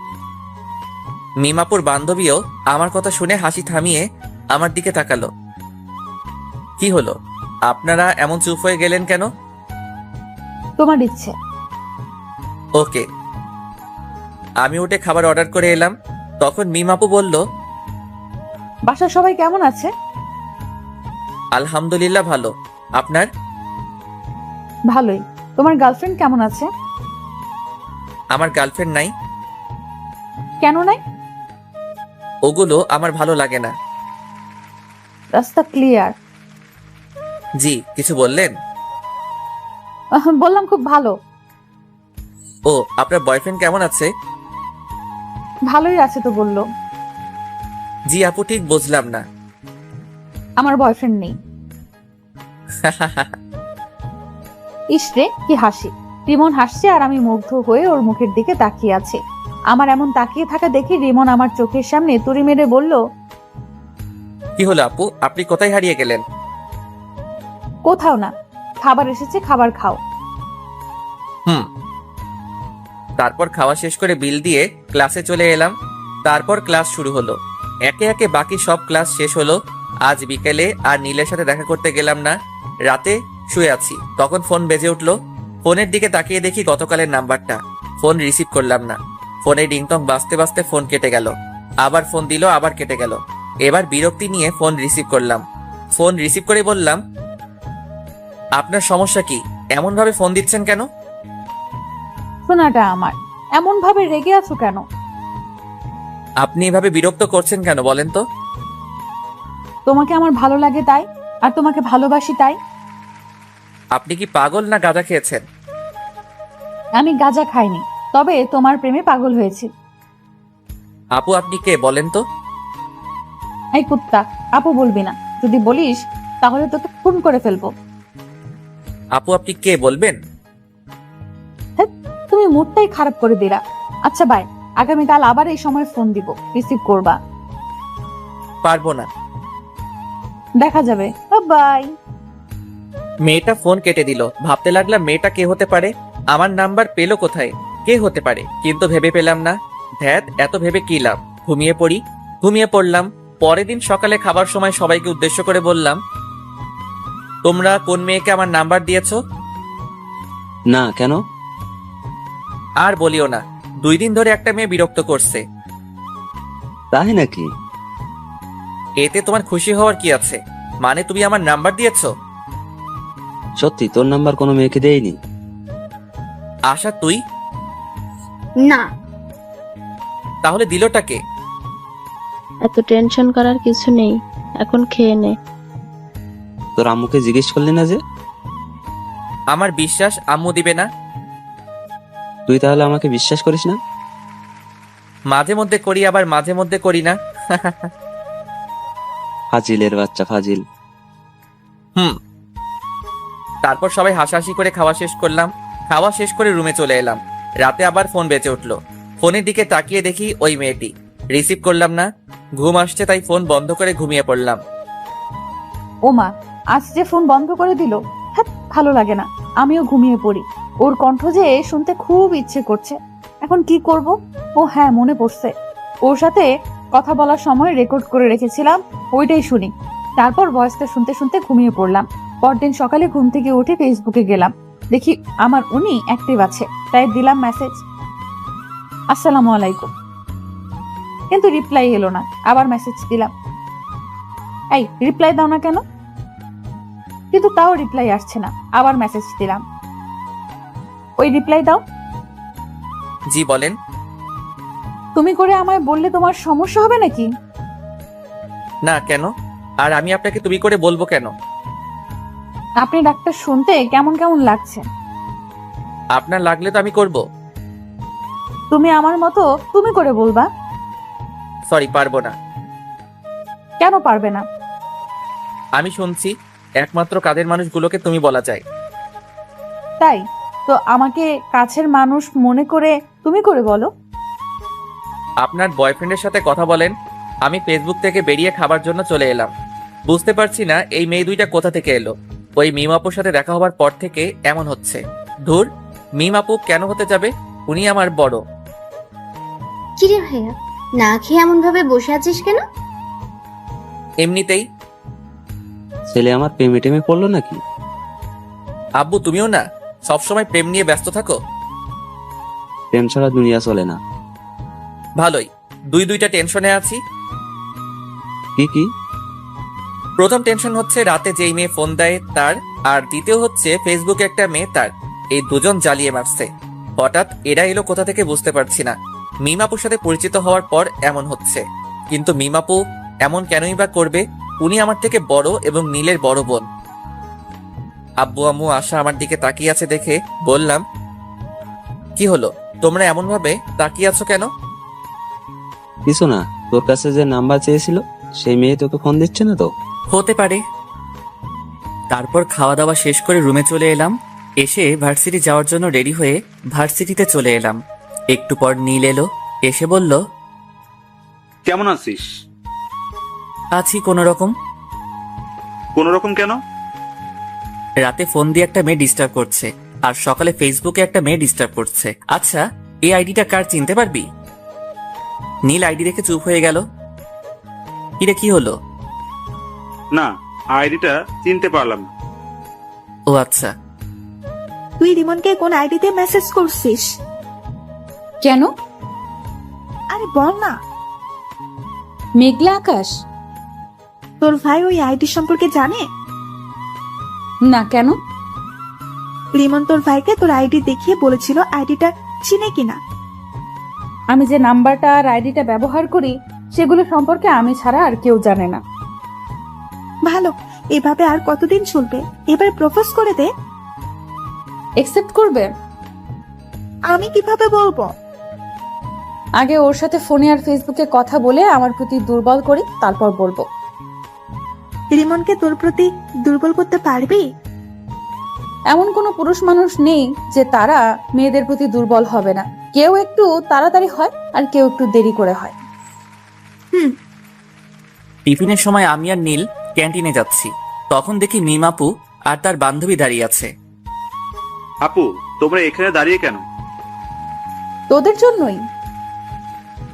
মিমাপুর বান্ধবীও আমার কথা শুনে হাসি থামিয়ে আমার দিকে তাকালো। কি হলো, আপনারা এমন চুপ হয়ে গেলেন কেন? তোমার ইচ্ছে। ওকে। আমি উঠে খাবার অর্ডার করে এলাম। তখন মিমাপু বলল, বাসার সবাই কেমন আছে? আলহামদুলিল্লাহ ভালো। আপনার? ভালোই। তোমার গার্লফ্রেন্ড কেমন আছে? আমার গার্লফ্রেন্ড নাই। কেন নাই? ওগুলো আমার ভালো লাগে না। রাস্তা ক্লিয়ার। জি, কিছু বললেন? বললাম খুব ভালো। ও, আপনার বয়ফ্রেন্ড কেমন আছে? ভালোই আছে তো বললো। জি আপু, ঠিক বুঝলাম না। আমার বয়ফ্রেন্ড নেই। ইসরে কি হাসি! রিমন হাসছে আর আমি মুগ্ধ হয়ে ওর মুখের দিকে তাকিয়ে আছি। আমার এমন তাকিয়ে থাকা দেখে রিমন আমার চোখের সামনে তুড়ি মেরে বলল, কি হলো আপু, আপনি কোথায় হারিয়ে গেলেন? কোথাও না, খাবার এসেছে, খাবার খাও। হুম। তারপর খাওয়া শেষ করে বিল দিয়ে ক্লাসে চলে এলাম। তারপর ক্লাস শুরু হলো। একে একে বাকি সব ক্লাস শেষ হলো। আজ বিকেলে আর নীলের সাথে দেখা করতে গেলাম না। রাতে শুয়ে আছি, তখন ফোন বেজে উঠলো। ফোনের দিকে তাকিয়ে দেখি গতকালের নাম্বারটা। ফোন রিসিভ করলাম না। ফোনে রিংটং বাজতে বাজতে ফোন কেটে গেল। আবার ফোন দিল, আবার কেটে গেল। এবার বিরক্তি নিয়ে ফোন রিসিভ করলাম। ফোন রিসিভ করে বললাম, আপনার সমস্যা কি? এমন ভাবে ফোন দিচ্ছেন কেন? শোনাটা আমার, এমন ভাবে রেগে আছো কেন? আপনি এভাবে বিরক্ত করছেন কেন বলেন তো? তোমাকে আমার ভালো লাগে তাই, আর তোমাকে ভালোবাসি তাই। আপনি কি পাগল না গাঁজা খেয়েছেন? আমি গাঁজা খাইনি, তবে তোমার প্রেমে পাগল হয়েছি। আপু আপনি কে বলেন তো? এই কুত্তা, আপু বলবি না। যদি বলিস তাহলে তোকে খুন করে ফেলবো। আপু আপনি কে বলবেন? ধ্যাৎ, তুমি মুডটাই খারাপ করে দিলা। আচ্ছা বাই, আগামীকাল আবার এই সময় ফোন দিব, রিসিভ করবা। পারবো না। দেখা যাবে। বাই। মেয়েটা ফোন কেটে দিল। ভাবতে লাগলাম মেয়েটা কে হতে পারে, আমার নাম্বার পেলো কোথায়, কে হতে পারে, কিন্তু ভেবে পেলাম না। ধ্যাত, এত ভেবে কি লাভ, ঘুমিয়ে পড়ি। ঘুমিয়ে পড়লাম। পরের দিন সকালে খাবার সময় সবাইকে উদ্দেশ্য করে বললাম, তোমরা কোন মেয়েকে আমার নাম্বার দিয়েছো? না, কেন? আর বলিও না, 2 দিন ধরে একটা মেয়ে বিরক্ত করছে। তাই নাকি? এতে তোমার খুশি হওয়ার কি আছে? মানে তুমি আমার নাম্বার দিয়েছো? সত্যি তোর নাম্বার কোনো মেয়েকে দেয়নি? আশা তুই? না। তাহলে দিলটাকে? এত টেনশন করার কিছু নেই, এখন খেয়ে নে। তোর আম্মুকে জিজ্ঞেস করলি না যে? আমার বিশ্বাস আম্মু দিবে না। তুই তাহলে আমাকে বিশ্বাস করিস না? মাঝে মধ্যে করি, আবার মাঝে মধ্যে করি না। ফাজিলের বাচ্চা, ফাজিল। হুম। তারপর সবাই হাসাহাসি করে খাওয়া শেষ করলাম। খাওয়া শেষ করে রুমে চলে এলাম। রাতে আবার ফোন বেজে উঠলো। ফোনের দিকে তাকিয়ে দেখি ওই মেয়েটি। রিসিভ করলাম না। ঘুম আসছে তাই ফোন বন্ধ করে ঘুমিয়ে পড়লাম। ওমা, আজ যে ফোন বন্ধ করে দিল। হ্যাঁ, ভালো লাগে না। আমিও ঘুমিয়ে পড়ি। ওর কণ্ঠ যে শুনতে খুব ইচ্ছে করছে। এখন কি করব? ও হ্যাঁ, মনে পড়ছে, ওর সাথে কথা বলার সময় রেকর্ড করে রেখেছিলাম, ওইটাই শুনি। তারপর ভয়েসটা শুনতে শুনতে ঘুমিয়ে পড়লাম। পরদিন সকালে ঘুম থেকে উঠে ফেসবুকে গেলাম, দেখি আমার উনি অ্যাক্টিভ আছে, তাই দিলাম মেসেজ, আসসালামু আলাইকুম। কিন্তু রিপ্লাই এলো না। আবার মেসেজ দিলাম, এই রিপ্লাই দাও না কেন? কিন্তু তাও রিপ্লাই আসছে না। আবার মেসেজ দিলাম, ওই রিপ্লাই দাও। জি বলেন। তুমি করে আমায় বললে তোমার সমস্যা হবে নাকি? না, কেন? আর আমি আপনাকে তুমি করে বলবো কেন? আপনি ডাক্তার শুনতে কেমন কেমন লাগছে। আপনার লাগলে তো আমি করব। তুমি আমার মতো তুমি করে বলবা। সরি, পারবো না। কেন পারবে না? আমি শুনছি একমাত্র কাদের মানুষগুলোকে তুমি বলা যায়। তাই? তো আমাকে কাছের মানুষ মনে করে তুমি করে বলো। আপনার বয়ফ্রেন্ডের সাথে কথা বলেন। আমি ফেসবুক থেকে বেরিয়ে খাবার জন্য চলে এলাম। বুঝতে পারছি না এই মেয়ে দুইটা কোথা থেকে এলো। ওই মিম আপুর সাথে দেখা হবার পর থেকে এমন হচ্ছে। ধুর, মিম আপু কেন হতে যাবে? উনি আমার বড়। কিরে ভাইয়া, না খেয়ে এমন ভাবে বসে আছিস কেন? এমনিতেই। ছেলে আমার প্রেমে টেমে পড়লো নাকি? আব্বু তুমিও না সবসময় প্রেম নিয়ে ব্যস্ত থাকো। প্রেম ছাড়া দুনিয়া চলে না। ভালোই, দুইটা টেনশনে আছি। কি কি? প্রথম টেনশন হচ্ছে রাতে যেই মেয়ে ফোন দেয় তার, আর দ্বিতীয় হচ্ছে ফেসবুকে একটা মেয়ে তার। এই দুজন জ্বালিয়ে মারছে। হঠাৎ এরা এলো কোথা থেকে বুঝতে পারছি না। মিমাপুর সাথে পরিচিত হওয়ার পর এমন হচ্ছে। কিন্তু মিমাপু এমন কেনই বা করবে? উনি আমার থেকে বড় এবং নীলের বড় বোন। আব্বু আম্মু আশা আমার দিকে তাকিয়ে আছে দেখে বললাম, কি হলো তোমরা এমন ভাবে তাকিয়ে আছো কেন? কিছু না, তোর কাছে যে নাম্বার চেয়েছিল সেই মেয়ে তোকে ফোন দিচ্ছে না তো? হতে পারে। তারপর খাওয়া দাওয়া শেষ করে রুমে চলে এলাম। এসে ভার্সিটি যাওয়ার জন্য রেডি হয়ে ভার্সিটিতে চলে এলাম। একটু পর নীল এলো, এসে বলল, কেমন আছিস? আছি কোনো রকম। কোন রকম কেন? রাতে ফোন দিয়ে একটা মেয়ে ডিস্টার্ব করছে, আর সকালে ফেসবুকে একটা মেয়ে ডিস্টার্ব করছে। আচ্ছা, এই আইডিটা কার চিনতে পারবি? নীল আইডি দেখে চুপ হয়ে গেল। কিরে কি হলো? না, আইডিটা চিনতে পারলাম না। ও আচ্ছা। তুই রিমনকে কোন আইডিতে মেসেজ করছিস? কেন? আরে বল না। মেঘলা আকাশ? তোর ভাই ওই আইডি সম্পর্কে জানে? না, কেন? রিমন তোর ভাইকে তোর আইডি দেখিয়ে বলেছিল আইডিটা চিনে কিনা। আমি যে নাম্বারটা আর আইডিটা ব্যবহার করি সেগুলো সম্পর্কে আমি ছাড়া আর কেউ জানে না। ভালো, এভাবে আর কতদিন চলবে? এবার প্রপোজ করে দে। একসেপ্ট করবে? আমি কিভাবে বলবো? আগে ওর সাথে ফোনে আর ফেসবুকে কথা বলে আমার প্রতি দুর্বল করি, তারপর বলবো। রিমনকে তোর প্রতি দুর্বল করতে পারবি? এমন কোনো পুরুষ মানুষ নেই যে তারা মেয়েদের প্রতি দুর্বল হবে না। কেউ একটু তাড়াতাড়ি হয় আর কেউ একটু দেরি করে হয়। টিফিনের সময় আমি আর নীল ক্যান্টিনে যাচ্ছি। তখন দেখি মিমাপু আর তার বান্ধবী দাঁড়িয়ে আছে। আপু, তোমরা এখানে দাঁড়িয়ে কেন? তোদের জন্যই।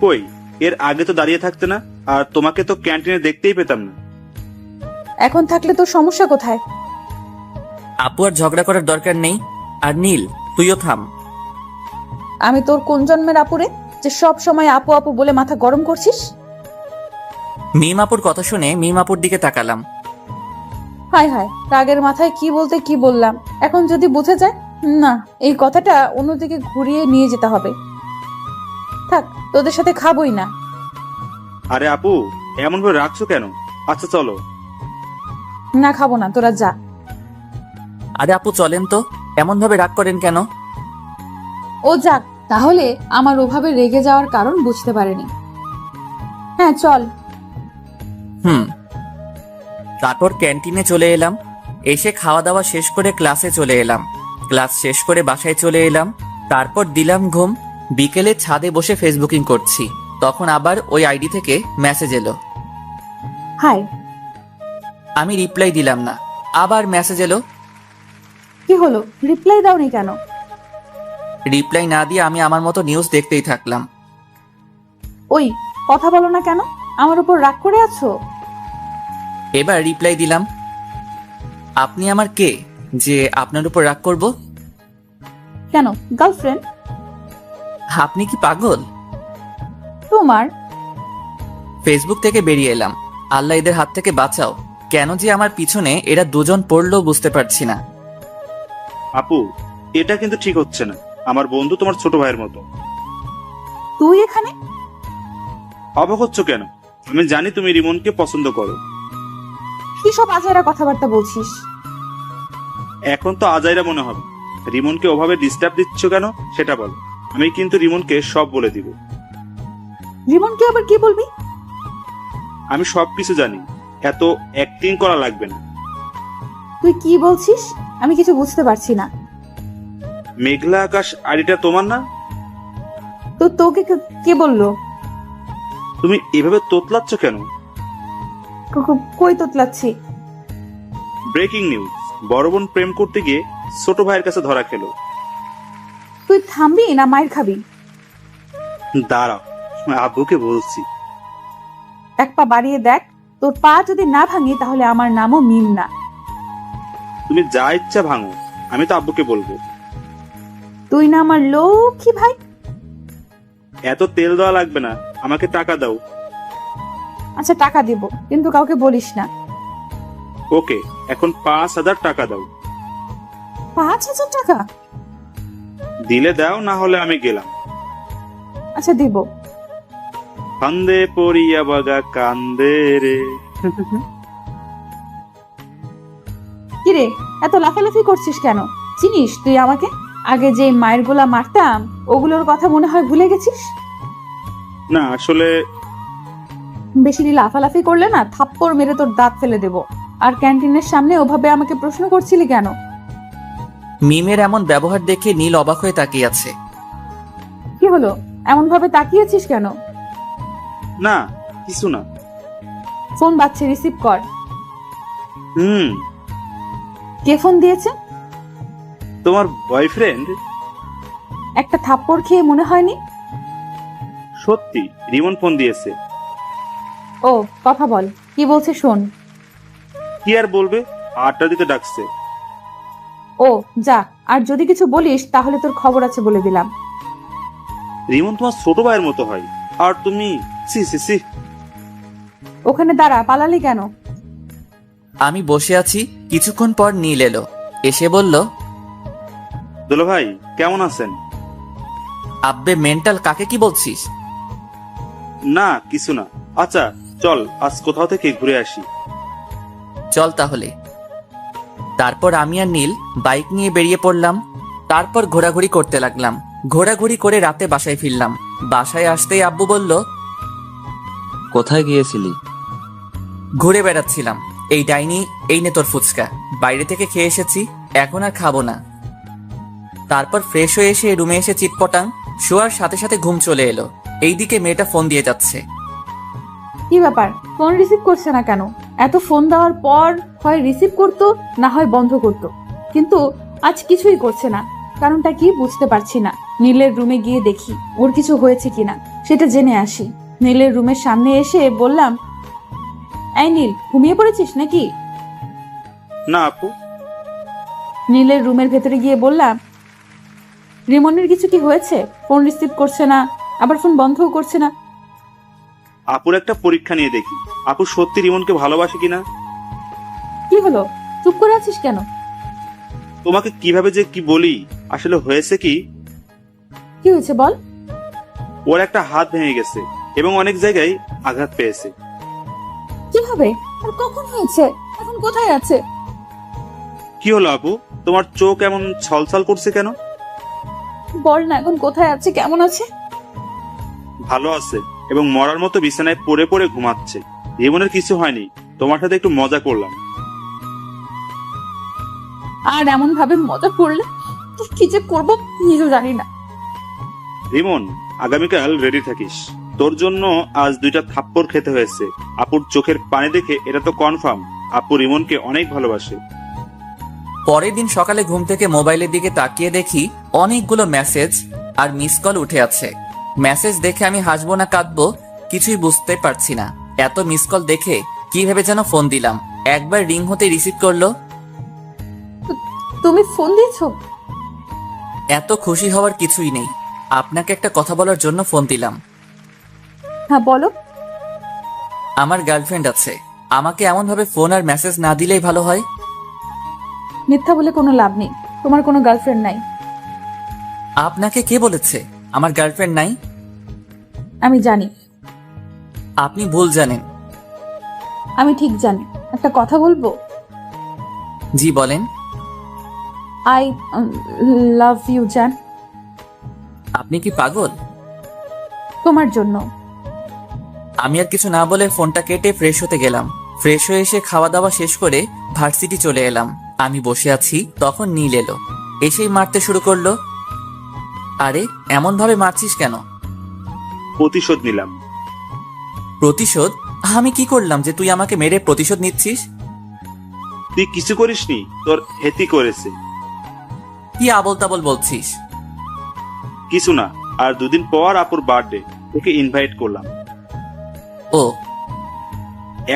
কই, এর আগে তো দাঁড়িয়ে থাকতে না, আর তোমাকে তো ক্যান্টিনে দেখতেই পেতাম না। এখন থাকলে তোর সমস্যা কোথায়? আপু আর ঝগড়া করার দরকার নেই। আর নীল, তুইও থাম। আমি তোর কোন জন্মের আপুরে যে সব সময় আপু আপু বলে মাথা গরম করছিস? মিমাপুর কথা শুনে মিমাপুর দিকে তাকালাম। হায় হায়, রাগের মাথায় কি বলতে কি বললাম। এখন যদি বুঝে যায়, না, এই কথাটা অন্যদিকে ঘুরিয়ে নিয়ে যেতে হবে। থাক, তোদের সাথে খাবোই না। আরে আপু, এমন ভাবে রাখছো কেন? আচ্ছা চলো। না, খাবো না, তোরা যা। আরে আপু চলেন তো, এমন ভাবে রাগ করেন কেন? ও যাক, তাহলে আমার ওভাবে রেগে যাওয়ার কারণ বুঝতে পারেনি। হ্যাঁ চল। তারপর ক্যান্টিনে চলে এলাম। এসে খাওয়া দাওয়া শেষ করে ক্লাসে চলে এলাম। ক্লাস শেষ করে বাসায় চলে এলাম। তারপর দিলাম ঘুম। বিকেলে ছাদে বসে ফেসবুকিং করছি। তখন আবার ওই আইডি থেকে মেসেজ এলো। হাই। আমি রিপ্লাই দিলাম না। আবার মেসেজ এলো। কি হলো, রিপ্লাই দাওনি কেন? রিপ্লাই না দিয়ে আমি আমার মতো নিউজ দেখতেই থাকলাম। ওই, কথা বলো না কেন? আমার উপর রাগ করে আছো? এবার রিপ্লাই দিলাম, আপনি আমার কে যে আপনার উপর রাগ করব? কেন, গার্লফ্রেন্ড? আপনি কি পাগল? তোমার? ফেসবুক থেকে বেরিয়ে এলাম। আল্লাহ এদের হাত থেকে বাঁচাও। কেন যে আমার পিছনে এরা দুজন পড়লো বুঝতে পারছি না। আপু, এটা কিন্তু ঠিক হচ্ছে না। আমার বন্ধু তোমার ছোট ভাইয়ের মতো। তুই এখানে? অবাক হচ্ছ কেন? আমি জানি তুমি রিমনকে পছন্দ করো। কি সব আজাইরা কথাবার্তা বলছিস? এখন তো আজাইরা মনে হবে। রিমনকে ওভাবে ডিস্টার্ব দিচ্ছ কেন সেটা বলো। আমি কিন্তু রিমনকে সব বলে দিব। রিমনকে আবার কি বলবি? আমি সবকিছু জানি, এত অ্যাক্টিং করা লাগবে না। তুই কি বলছিস? আমি কিছু বুঝতে পারছি না। মেঘলা আকাশ আইডিটা তোমার না? তো তোকে কে বললো? তুমি এভাবে তোতলাচ্ছ কেন? কই তোতলাচ্ছি? ব্রেকিং নিউজ, বড় বোন প্রেম করতে গিয়ে ছোট ভাইয়ের কাছে ধরা খেলো। তুই থামবি না মায়ের খাবি? দাঁড়াও, আব্বুকে বলছি। এক পা বাড়িয়ে দেখ, তোর পা যদি না ভাঙি তাহলে আমার নামও মিম না। তুমি যা ইচ্ছা ভাঙো, আমি তো আব্বুকে বলবো। তুই না আমার লক্ষ্মী ভাই। এত তেল দেওয়া লাগবে না, আমাকে টাকা দাও। আচ্ছা টাকা দিব, কিন্তু কাউকে বলিস না। ওকে, এখন 5,000 টাকা দাও। 5,000 টাকা? দিলে দাও, না হলে আমি গেলাম। আচ্ছা দিব। ফান্দে পড়িয়া বাগা কান্দে রে। কিরে, এত লাফালাফি করছিস কেন? চিনিস তুই আমাকে? আগে যে মায়ের গোলা মারতাম ওগুলোর কথা মনে হয় ভুলে গেছিস? না আসলে বেশি লাফালাফি করলে না থাপ্পড় মেরে তোর দাঁত ফেলে দেব। আর ক্যান্টিনের সামনে ওভাবে আমাকে প্রশ্ন করছিলি কেন? মিমের এমন ব্যবহার দেখে নীল অবাক হয়ে তাকিয়ে আছে। কি হলো, এমন ভাবে তাকিয়েছিস কেন? না, কিছু না। ফোন বাজছে, রিসিভ কর। হুম, কে ফোন দিয়েছে? তোমার বয়ফ্রেন্ড। একটা থাপ্পড় খেয়ে মনে হয়নি? সত্যি, রিমন ফোন দিয়েছে। ও, কথা বল, কি বলছে শোন। কি আর বলবে, আড্ডা দিতে ডাকছে। ও যা, আর যদি কিছু বলিস তাহলে তোর খবর আছে বলে দিলাম। রিমন তোমার ছোট ভাইয়ের মতো হয়, আর তুমি সি সি সি। ওখানে দাঁড়া, পালালি কেন? আমি বসে আছি, কিছুক্ষণ পর নীল এলো। এসে বলল, দুলো ভাই কেমন আছেন? আব্বে মেন্টাল, কাকে কি বলছিস? না কিছু না। আচ্ছা চল, আজ কোথাও থেকে ঘুরে আসি। চল তাহলে। তারপর আমি আর নীল বাইক নিয়ে বেরিয়ে পড়লাম। তারপর ঘোরাঘুরি করতে লাগলাম। ঘোরাঘুরি করে রাতে বাসায় ফিরলাম। বাসায় আসতেই আব্বু বলল, কোথায় গিয়েছিলি? ঘুরে বেড়াচ্ছিলাম। এই ডাইনি, এই নে তোর ফুচকা, বাইরে থেকে খেয়ে এসেছি, এখন আর খাবো না। তারপর ফ্রেশ হয়ে এসে রুমে এসে চিটপটাং, শোয়ার সাথে সাথে ঘুম চলে এলো। এইদিকে মেয়েটা ফোন দিয়ে যাচ্ছে। কি ব্যাপার, ফোন রিসিভ করছে না কেন? এত ফোন দেওয়ার পর হয় রিসিভ করতো, না হয় বন্ধ করতো, কিন্তু আজ কিছুই করছে না। কারণটা কি বুঝতে পারছি না। নীলের রুমে গিয়ে দেখি ওর কিছু হয়েছে কিনা, সেটা জেনে আসি। নীলের রুমের সামনে এসে বললাম, এই নীল, ঘুমিয়ে পড়েছিস নাকি? না আপু। নীলের রুমের ভেতরে গিয়ে বললাম, রিমনের কিছু কি হয়েছে? ফোন রিসিভ করছে না, আবার ফোন বন্ধও করছে না। আপুর একটা পরীক্ষা নিয়ে দেখি, আপু সত্যি রিমনকে ভালোবাসে কিনা। কি হলো, চুপ করে আছিস কেন? তোমাকে কিভাবে যে কি বলি, আসলে হয়েছে কি, কি হয়েছে বল। ওর একটা হাত ভেঙে গেছে এবং অনেক জায়গায় আঘাত পেয়েছে। কিভাবে আর কখন হয়েছে? এখন কোথায় আছে? কি হলো আপু, তোমার চোখ এমন ছলছল করছে কেন? বল না, এখন কোথায় আছে, কেমন আছে? ভালো আছে এবং মরার মতো বিছানায় পড়ে পড়ে ঘুমাচ্ছে। রিমনের কিছু হয়নি, তোমার সাথে একটু মজা করলাম। আর এমন ভাবে মজা করলে তো কি যে করবো নিজেও জানি না। রিমন, আগামীকাল রেডি থাকিস। তোর জন্য আজ 2টা থাপ্পড় খেতে হয়েছে। আপুর চোখের পানি দেখে এটা তো কনফার্ম, আপু রিমনকে অনেক ভালোবাসে। পরের দিন সকালে ঘুম থেকে মোবাইলের দিকে তাকিয়ে দেখি অনেকগুলো মেসেজ আর মিস কল উঠে আছে। মেসেজ দেখে আমি হাসবো না কাঁদবো কিছুই বুঝতে পারছি না। এত মিস কল দেখে কিভাবে যেন ফোন দিলাম। একবার রিং হতে রিসিভ করলো। তুমি ফোন দিয়েছো? এত খুশি হওয়ার কিছুই নেই, আপনাকে একটা কথা বলার জন্য ফোন দিলাম। হ্যাঁ বলো। আমার গার্লফ্রেন্ড আছে, আমাকে এমন ভাবে ফোন আর মেসেজ না দিলেই ভালো হয়। মিথ্যা বলে কোনো লাভ নেই, তোমার কোনো গার্লফ্রেন্ড নাই। আপনাকে কে বলেছে আমার গার্লফ্রেন্ড নাই? আমি জানি। আপনি ভুল জানেন। আমি ঠিক জানি। একটা কথা বলবো? জি বলেন। আই লাভ ইউ জান। আপনি কি পাগল? তোমার জন্য। আমি আর কিছু না বলে ফোনটা কেটে ফ্রেশ হতে গেলাম। ফ্রেশ হয়ে এসে খাওয়া দাওয়া শেষ করে ভার্সিটি চলে এলাম। আমি বসে আছি, তখন নীল এলো। এসেই মারতে শুরু করলো। আরে এমন ভাবে মারছিস কেন? প্রতিশোধ নিলাম। প্রতিশোধ? আমি কি করলাম যে তুই আমাকে মেরে প্রতিশোধ নিচ্ছিস? তুই কিছু করিসনি, তোর হেতি করেছে। কি আবল তাবল বলছিস? কিছু না, আর 2 দিন পর আপুর বার্থডে, তোকে ইনভাইট করলাম। ও,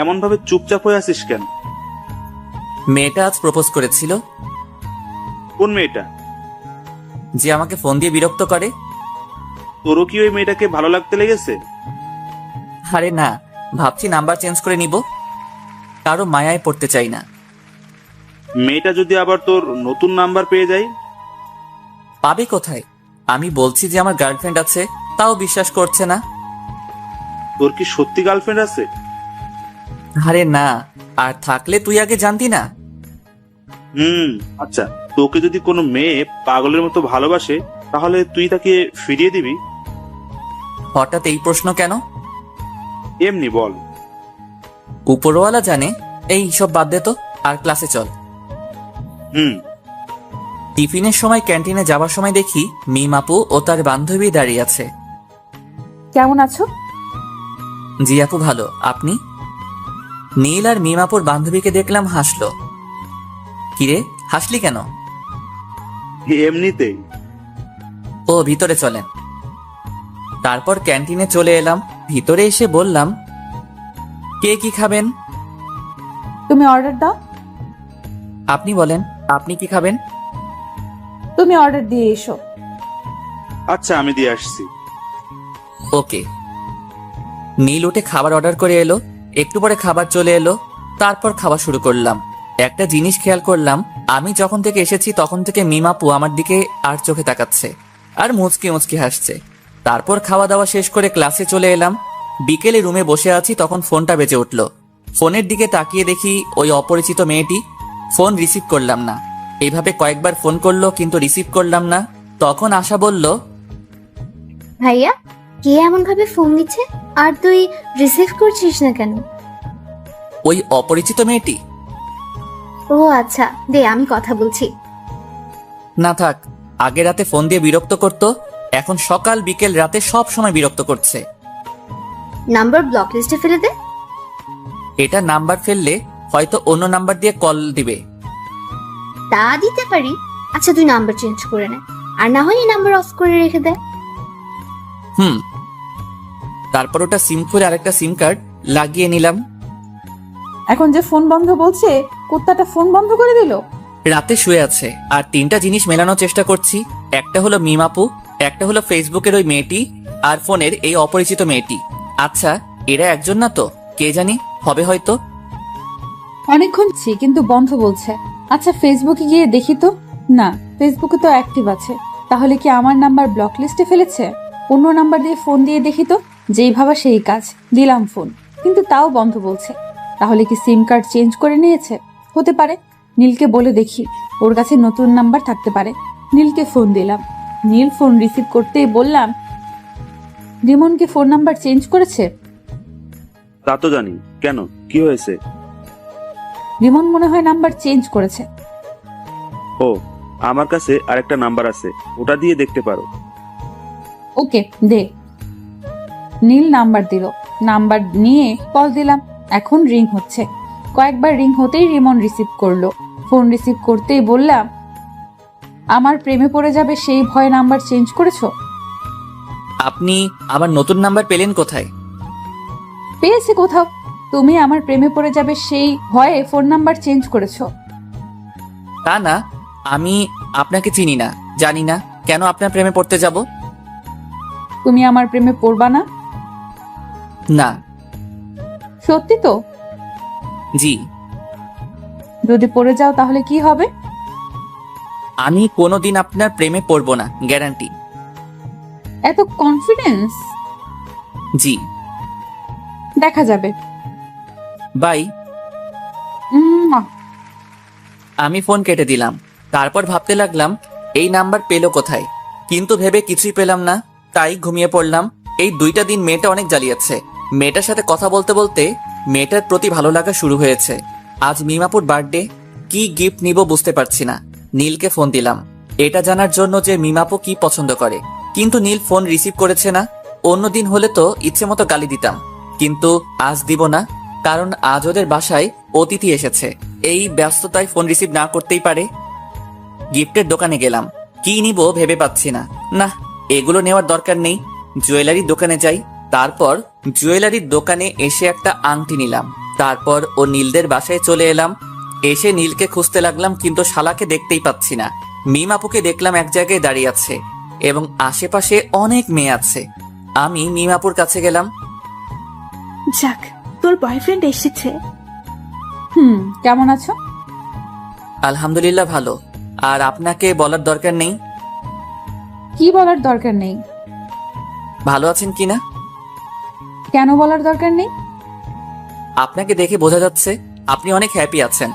এমন ভাবে চুপচাপ হয়ে আছিস কেন? মেয়েটা আজ প্রপোজ করেছিল। কোন মেয়েটা? যে আমাকে ফোন দিয়ে বিরক্ত করে। তোরও কি ওই মেয়েটাকে ভালো লাগতে লেগেছে? আরে না, ভাবছি নাম্বার চেঞ্জ করে নিব, কারো মায়ায় পড়তে চাই না। মেয়েটা যদি আবার তোর নতুন নাম্বার পেয়ে যায়? পাবে কোথায়? আমি বলছি যে আমার গার্লফ্রেন্ড আছে, তাও বিশ্বাস করছে না। তোর কি সত্যি গার্লফ্রেন্ড আছে? আরে না, আর থাকলে তুই আগে জানতি না। আচ্ছা, তোকে যদি কোনো মেয়ে পাগলের মতো ভালোবাসে, তাহলে তুই তাকে ফিরিয়ে দিবি? হঠাৎ এই প্রশ্ন কেন? এমনি বল। উপরওয়ালা জানে। এই সব বাদ দে তো, আর ক্লাসে চল। হুম। টিফিনের সময় ক্যান্টিনে যাবার সময় দেখি মিম আপু ও তার বান্ধবী দাঁড়িয়ে আছে। কেমন আছো? জি আপু ভালো, আপনি? নীল আর মিম আপুর বান্ধবীকে দেখলাম হাসলো। কিরে, হাসলি কেন? এমনিতেই। ও, ভিতরে চলেন। তারপর ক্যান্টিনে চলে এলাম। ভিতরে এসে বললাম, কে কি খাবেন? তুমি অর্ডার দাও। আপনি বলেন, আপনি কি খাবেন? তুমি অর্ডার দিয়ে এসো। আচ্ছা, আমি দিয়ে আসছি। ওকে। নীল উঠে খাবার অর্ডার করে এলো। একটু পরে খাবার চলে এলো। তারপর খাওয়া শুরু করলাম। একটা জিনিস খেয়াল করলাম, আমি যখন থেকে এসেছি তখন থেকে মিম আপু আমার দিকে আর চোখে তাকাচ্ছে আর মুচকি মুচকি হাসছে। তারপর খাওয়া দাওয়া শেষ করে ক্লাসে চলে এলাম। বিকেলে রুমে বসে আছি, তখন ফোনটা বেজে উঠল। ফোনের দিকে তাকিয়ে দেখি ওই অপরিচিত মেয়েটি। ফোন রিসিভ করলাম না। এইভাবে কয়েকবার ফোন করলো, কিন্তু রিসিভ করলাম না। তখন আশা বলল, ভাইয়া, কে এমন ভাবে ফোন দিচ্ছে আর তুই রিসিভ করছিস না কেন? ওই অপরিচিত মেয়েটি। ও আচ্ছা, দে আমি কথা বলছি। না থাক, আগে রাতে ফোন দিয়ে বিরক্ত করতো, এখন সকাল বিকেল রাতে সব সময় বিরক্ত করছে। নাম্বার ব্লক লিস্টে ফেলে দে। এটা নাম্বার ফেললে হয়তো অন্য নাম্বার দিয়ে কল দিবে। তা দিতে পারি। আচ্ছা, তুই নাম্বার চেঞ্জ করে নে, আর না হয় এই নাম্বার অফ করে রেখে দে। তারপর ওটা সিম খুলে আরেকটা সিম কার্ড লাগিয়ে নিলাম। এখন যে ফোন বন্ধ বলছে, কুত্তাটা ফোন বন্ধ করে দিল। রাতে শুয়ে আছে, আর 3টা জিনিস মেলানোর চেষ্টা করছি। একটা হলো মিম আপু, একটা হলো ফেসবুকের ওই মেয়েটি, আর ফোনের এই অপরিচিত মেয়েটি। আচ্ছা, এরা একজন না তো? কে জানি, হবে হয়তো। অনেকক্ষণ কিন্তু বন্ধ বলছে। আচ্ছা, ফেসবুকে গিয়ে দেখি তো। না, ফেসবুকে তো অ্যাক্টিভ আছে। তাহলে কি আমার নাম্বার ব্লক লিস্টে ফেলেছে? অন্য নাম্বার দিয়ে ফোন দিয়ে দেখি তো। যেই ভাবা সেই কাজ, দিলাম ফোন, কিন্তু তাও বন্ধ বলছে। তাহলে কি সিম কার্ড চেঞ্জ করে নিয়েছে? হতে পারে। নীলকে বলে দেখি, ওর কাছে নতুন নাম্বার থাকতে পারে। নীলকে ফোন দিলাম। নীল ফোন রিসিভ করতেই বললাম, রিমনকে ফোন নাম্বার চেঞ্জ করেছে। তা তো জানি, কেন, কি হয়েছে? রিমন মনে হয় নাম্বার চেঞ্জ করেছে। ও, আমার কাছে আরেকটা নাম্বার আছে, ওটা দিয়ে দেখতে পারো। ওকে, দে। নীল নাম্বার দিল। নাম্বার নিয়ে কল দিলাম। এখন রিং হচ্ছে। কয়েকবার রিং হতেই রিমন রিসিভ করলো। ফোন রিসিভ করতেই বললাম, আমার প্রেমে পড়ে যাবে সেই ভয়ে নাম্বার চেঞ্জ করেছো? আপনি আমার নতুন নাম্বার পেলেন কোথায়? পেয়েছি কোথাও। তুমি আমার প্রেমে পড়ে যাবে সেই ভয়ে ফোন নাম্বার চেঞ্জ করেছো। তা না, আমি আপনাকে চিনি না, জানি না, কেন আপনার প্রেমে পড়তে যাব? তুমি আমার প্রেমে পড়বা না? না। সত্যি তো? জি। যদি পড়ে যাও তাহলে কি হবে? আমি কোনোদিন আপনার প্রেমে পড়ব না, গ্যারান্টি। এত কনফিডেন্স? জি। দেখা যাবে। বাই। আমি ফোন কেটে দিলাম। তারপর ভাবতে লাগলাম, এই নাম্বার পেলো কোথায়, কিন্তু ভেবে কিছুই পেলাম না। তাই ঘুমিয়ে পড়লাম। এই 2টা দিন মেয়েটা অনেক জ্বালিয়েছে। মেয়েটার সাথে কথা বলতে বলতে মেয়েটার প্রতি ভালো লাগা শুরু হয়েছে। আজ মিমাপুর বার্থডে, কি গিফট নিব বুঝতে পারছি না। নীলকে ফোন দিলাম। এটা জানার জন্য যে মিমাপু কি পছন্দ করে। কিন্তু নীল ফোন রিসিভ করেছে না। অন্যদিন হলে তো ইচ্ছে মতো গালি দিতাম, কিন্তু আজ দিব না, কারণ আজ ওদের বাসায় অতিথি এসেছে। এই ব্যস্ততায় ফোন রিসিভ না করতেই পারে। গিফটের দোকানে গেলাম, কি নিব ভেবে পাচ্ছি না। না, এগুলো নেওয়ার দরকার নেই, জুয়েলারির দোকানে যাই। তারপর জুয়েলারির দোকানে এসে একটা আংটি নিলাম। তারপর ও নীলদের বাসায় চলে এলাম। এসে নীলকে খুঁজতে লাগলাম, কিন্তু শালাকে দেখতেই পাচ্ছি না। মিমাপুকে দেখলাম এক জায়গায় দাঁড়িয়ে আছে এবং আশেপাশে অনেক মেয়ে আছে। আমি মিমাপুর কাছে গেলাম। যাক, তোর বয়ফ্রেন্ড এসেছে। কেমন আছো? আলহামদুলিল্লাহ ভালো। আর আপনাকে বলার দরকার নেই। কি বলার দরকার নেই? ভালো আছেন কিনা? কেন বলার দরকার নেই? আপনাকে দেখে বোঝা যাচ্ছে আপনি অনেক হ্যাপি আছেন।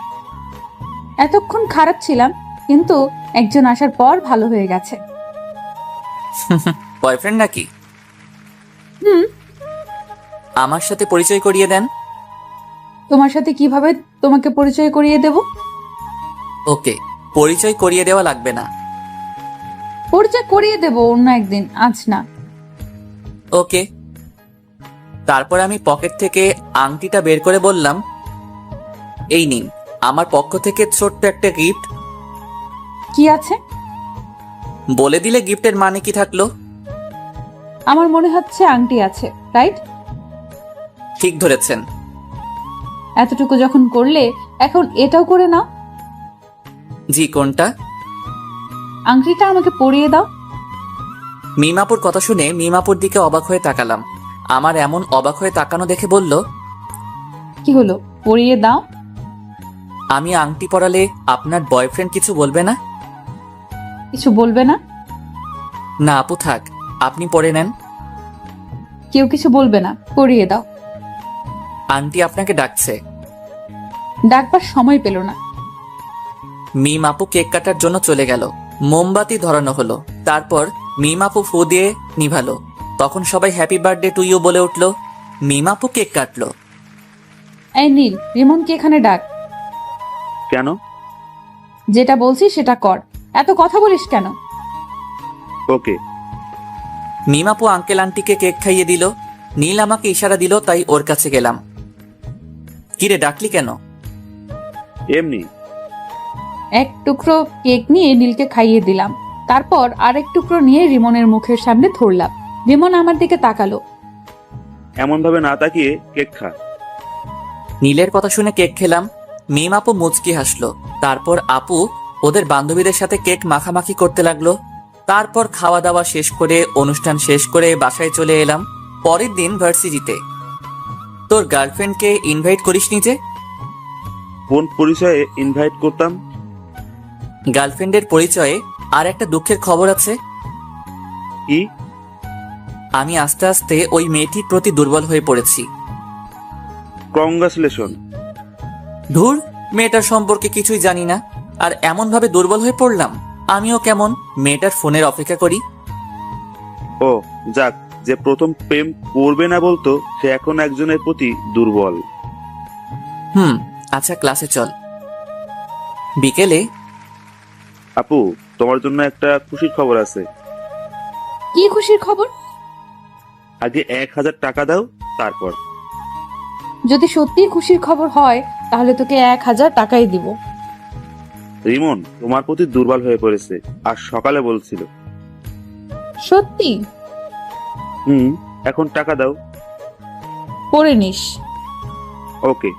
এতক্ষণ খারাপ ছিলাম, কিন্তু একজন আসার পর ভালো হয়ে গেছে। বয়ফ্রেন্ড নাকি? হুম। আমার সাথে পরিচয় করিয়ে দেন। তোমার সাথে কিভাবে তোমাকে পরিচয় করিয়ে দেব? ওকে, পরিচয় করিয়ে দেওয়া লাগবে না। পরিচয় করিয়ে দেব অন্য একদিন, আজ না। ওকে। তারপর আমি পকেট থেকে আংটিটা বের করে বললাম, এই নিন আমার পক্ষ থেকে ছোট্ট একটা গিফট। কি আছে? বলে দিলে গিফটের মানে কি থাকলো? আমার মনে হচ্ছে আংটি আছে, রাইট? ঠিক ধরেছেন। এতটুকু যখন করলে, এখন এটাও করে নাও। জি, কোনটা? আংটিটা আমাকে পরিয়ে দাও। মিমাপুর কথা শুনে মিমাপুর দিকে অবাক হয়ে তাকালাম। আমার এমন অবাক হয়ে তাকানো দেখে বলল, কি হলো, পরিয়ে দাও। আমি আংটি পরালে আপনার বয়ফ্রেন্ড কিছু বলবে না? কিছু বলবে না? না আপু থাক, আপনি পরে নেন। কেউ কিছু বলবে না, পরিয়ে দাও। আন্টি আপনাকে ডাকছে। ডাকবার সময় পেল না। মিম আপু কেক কাটার জন্য চলে গেল। মোমবাতি ধরানো হলো। তারপর মিম আপু ফু দিয়ে নিভালো। তখন সবাই হ্যাপি বার্থডে টু ইউ বলে উঠল। মিম আপু কেক কাটলো। এই নীল, রিমনকে এখানে ডাক। কেন? যেটা বলছি সেটা কর, এত কথা বলিস কেন? ওকে। মিম আপু আঙ্কেল আন্টিকে কেক খাইয়ে দিল। নীল আমাকে ইশারা দিল, তাই ওর কাছে গেলাম। কিরে ডাকলি কেন? এমনি। এক টুকরো কেক নিয়ে নীলকে খাইয়ে দিলাম। তারপর আরেক টুকরো নিয়ে রিমনের মুখের সামনে ধরলাম। রিমন আমার দিকে তাকালো। এমন ভাবে না তাকিয়ে কেক খা। নীলের কথা শুনে কেক খেলাম। মিম আপু মুচকি হাসলো। তারপর আপু ওদের বান্ধবীদের সাথে কেক মাখামাখি করতে লাগলো। তারপর খাওয়া দাওয়া শেষ করে অনুষ্ঠান শেষ করে বাসায় চলে এলাম। পরের দিন ভার্সিটিতে। তোর গার্লফ্রেন্ডকে ইনভাইট করিসনি যে? কোন পরিচয়ে ইনভাইট করতাম? গার্লফ্রেন্ডের পরিচয়ে আর একটা দুঃখের খবর আছে। কি? আমি আস্তে আস্তে ওই মেয়েটির প্রতি দুর্বল হয়ে পড়েছি। কংগ্রাচুলেশন। ধুর, মেয়েটার সম্পর্কে কিছুই জানি না, আর এমন ভাবে দুর্বল হয়ে পড়লাম। আমিও কেমন মেয়েটার ফোনের অপেক্ষা করি। ও যাক, যে প্রথম প্রেম করবে না বলতো সে এখন একজনের প্রতি দুর্বল। আচ্ছা ক্লাসে চল। বিকেলে। আপু, তোমার জন্য একটা খুশির খবর আছে। কি খুশির খবর? আগে 1000 টাকা দাও, তারপর। যদি সত্যি খুশির খবর হয় তাহলে তোকে 1000 টাকাই দিব। রিমন তোমার প্রতি দুর্বল হয়ে পড়েছে, আর সকালে বলছিল। সত্যি? এখন টাকা দাও। পরে নিস। ওকে।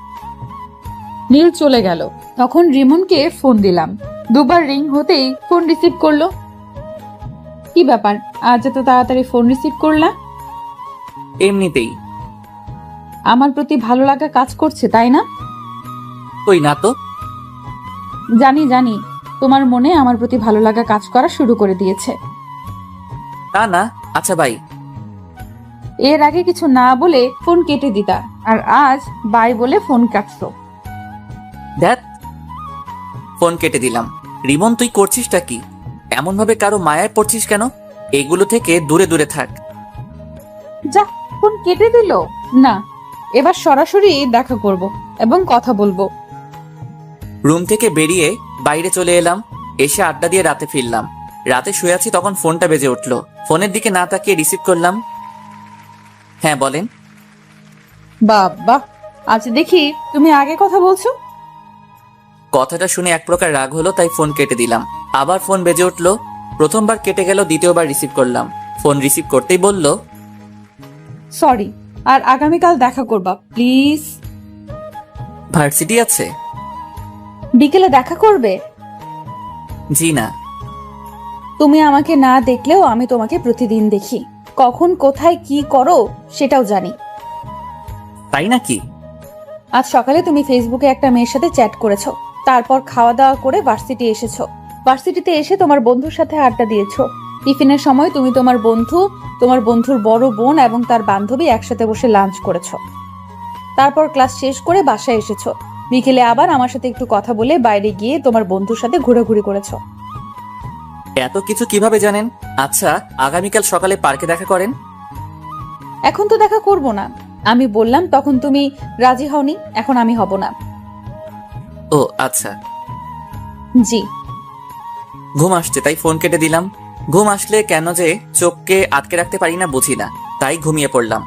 নীল চলে গেল। তখন রিমনকে ফোন দিলাম। দুবার রিং হতেই ফোন রিসিভ করলো। কি ব্যাপার, আজ এত তাড়াতাড়ি ফোন রিসিভ করলা? এমনিতেই। আমার প্রতি ভালো লাগা কাজ করছে, তাই না? কই না তো। জানি জানি, তোমার মনে আমার প্রতি ভালো লাগা কাজ করা শুরু করে দিয়েছে। তা না। আচ্ছা বাই। এর আগে কিছু না বলে ফোন কেটে দিতা, আর আজ বাই বলে ফোন কাটছো। ধ্যাত। ফোন কেটে দিলাম। রিমন তুই করছিসটা কি? এমন ভাবে কারো মায়ায় পড়ছিস কেন? এগুলো থেকে দূরে দূরে থাক। যা, ফোন কেটে দিল। না, এবার সরাসরি দেখা করব এবং কথা বলবো। রুম থেকে বেরিয়ে বাইরে চলে এলাম। এসে আড্ডা দিয়ে রাতে ফিরলাম। রাতে শুয়ে আছি, তখন ফোনটা বেজে উঠলো। ফোনের দিকে না তাকিয়ে রিসিভ করলাম। হ্যাঁ বলেন। বাবা, আজ দেখি তুমি আগে কথা বলছো। কথাটা শুনে এক প্রকার রাগ হলো, তাই ফোন কেটে দিলাম। আবার ফোন বেজে উঠলো। প্রথমবার কেটে গেল, দ্বিতীয়বার রিসিভ করলাম। ফোন রিসিভ করতেই বলল, সরি, আর আগামীকাল দেখা করবা প্লিজ। ভার্সিটি আছে? বিকেলে দেখা করবে? জি না। তুমি আমাকে না দেখলেও আমি তোমাকে প্রতিদিন দেখি। কখন কোথায় কি করো সেটাও জানি। তাই নাকি? আজ সকালে তুমি ফেসবুকে একটা মেয়ের সাথে চ্যাট করেছো, তারপর খাওয়া দাওয়া করে ভার্সিটি এসেছো। ভার্সিটিতে এসে তোমার বন্ধুর সাথে আড্ডা দিয়েছো। টিফিনের সময় তুমি তোমার বন্ধু, তোমার বন্ধুর বড় বোন এবং তার বান্ধবী একসাথে বসে লাঞ্চ করেছো। তারপর ক্লাস শেষ করে বাসায় এসেছো। বিকেলে আবার আমার সাথে একটু কথা বলে বাইরে গিয়ে তোমার বন্ধুর সাথে ঘোরাঘুরি করেছো। এত কিছু কিভাবে জানেন? আচ্ছা, আগামীকাল সকালে পার্কে দেখা করেন। এখন তো দেখা করব না। আমি বললাম তখন তুমি রাজি হওনি, এখন আমি হব না। ও আচ্ছা। জি। ঘুম আসছে তাই ফোন কেটে দিলাম। ঘুম আসলে কেন যে চোখকে আটকে রাখতে পারি না বুঝি না, তাই ঘুমিয়ে পড়লাম।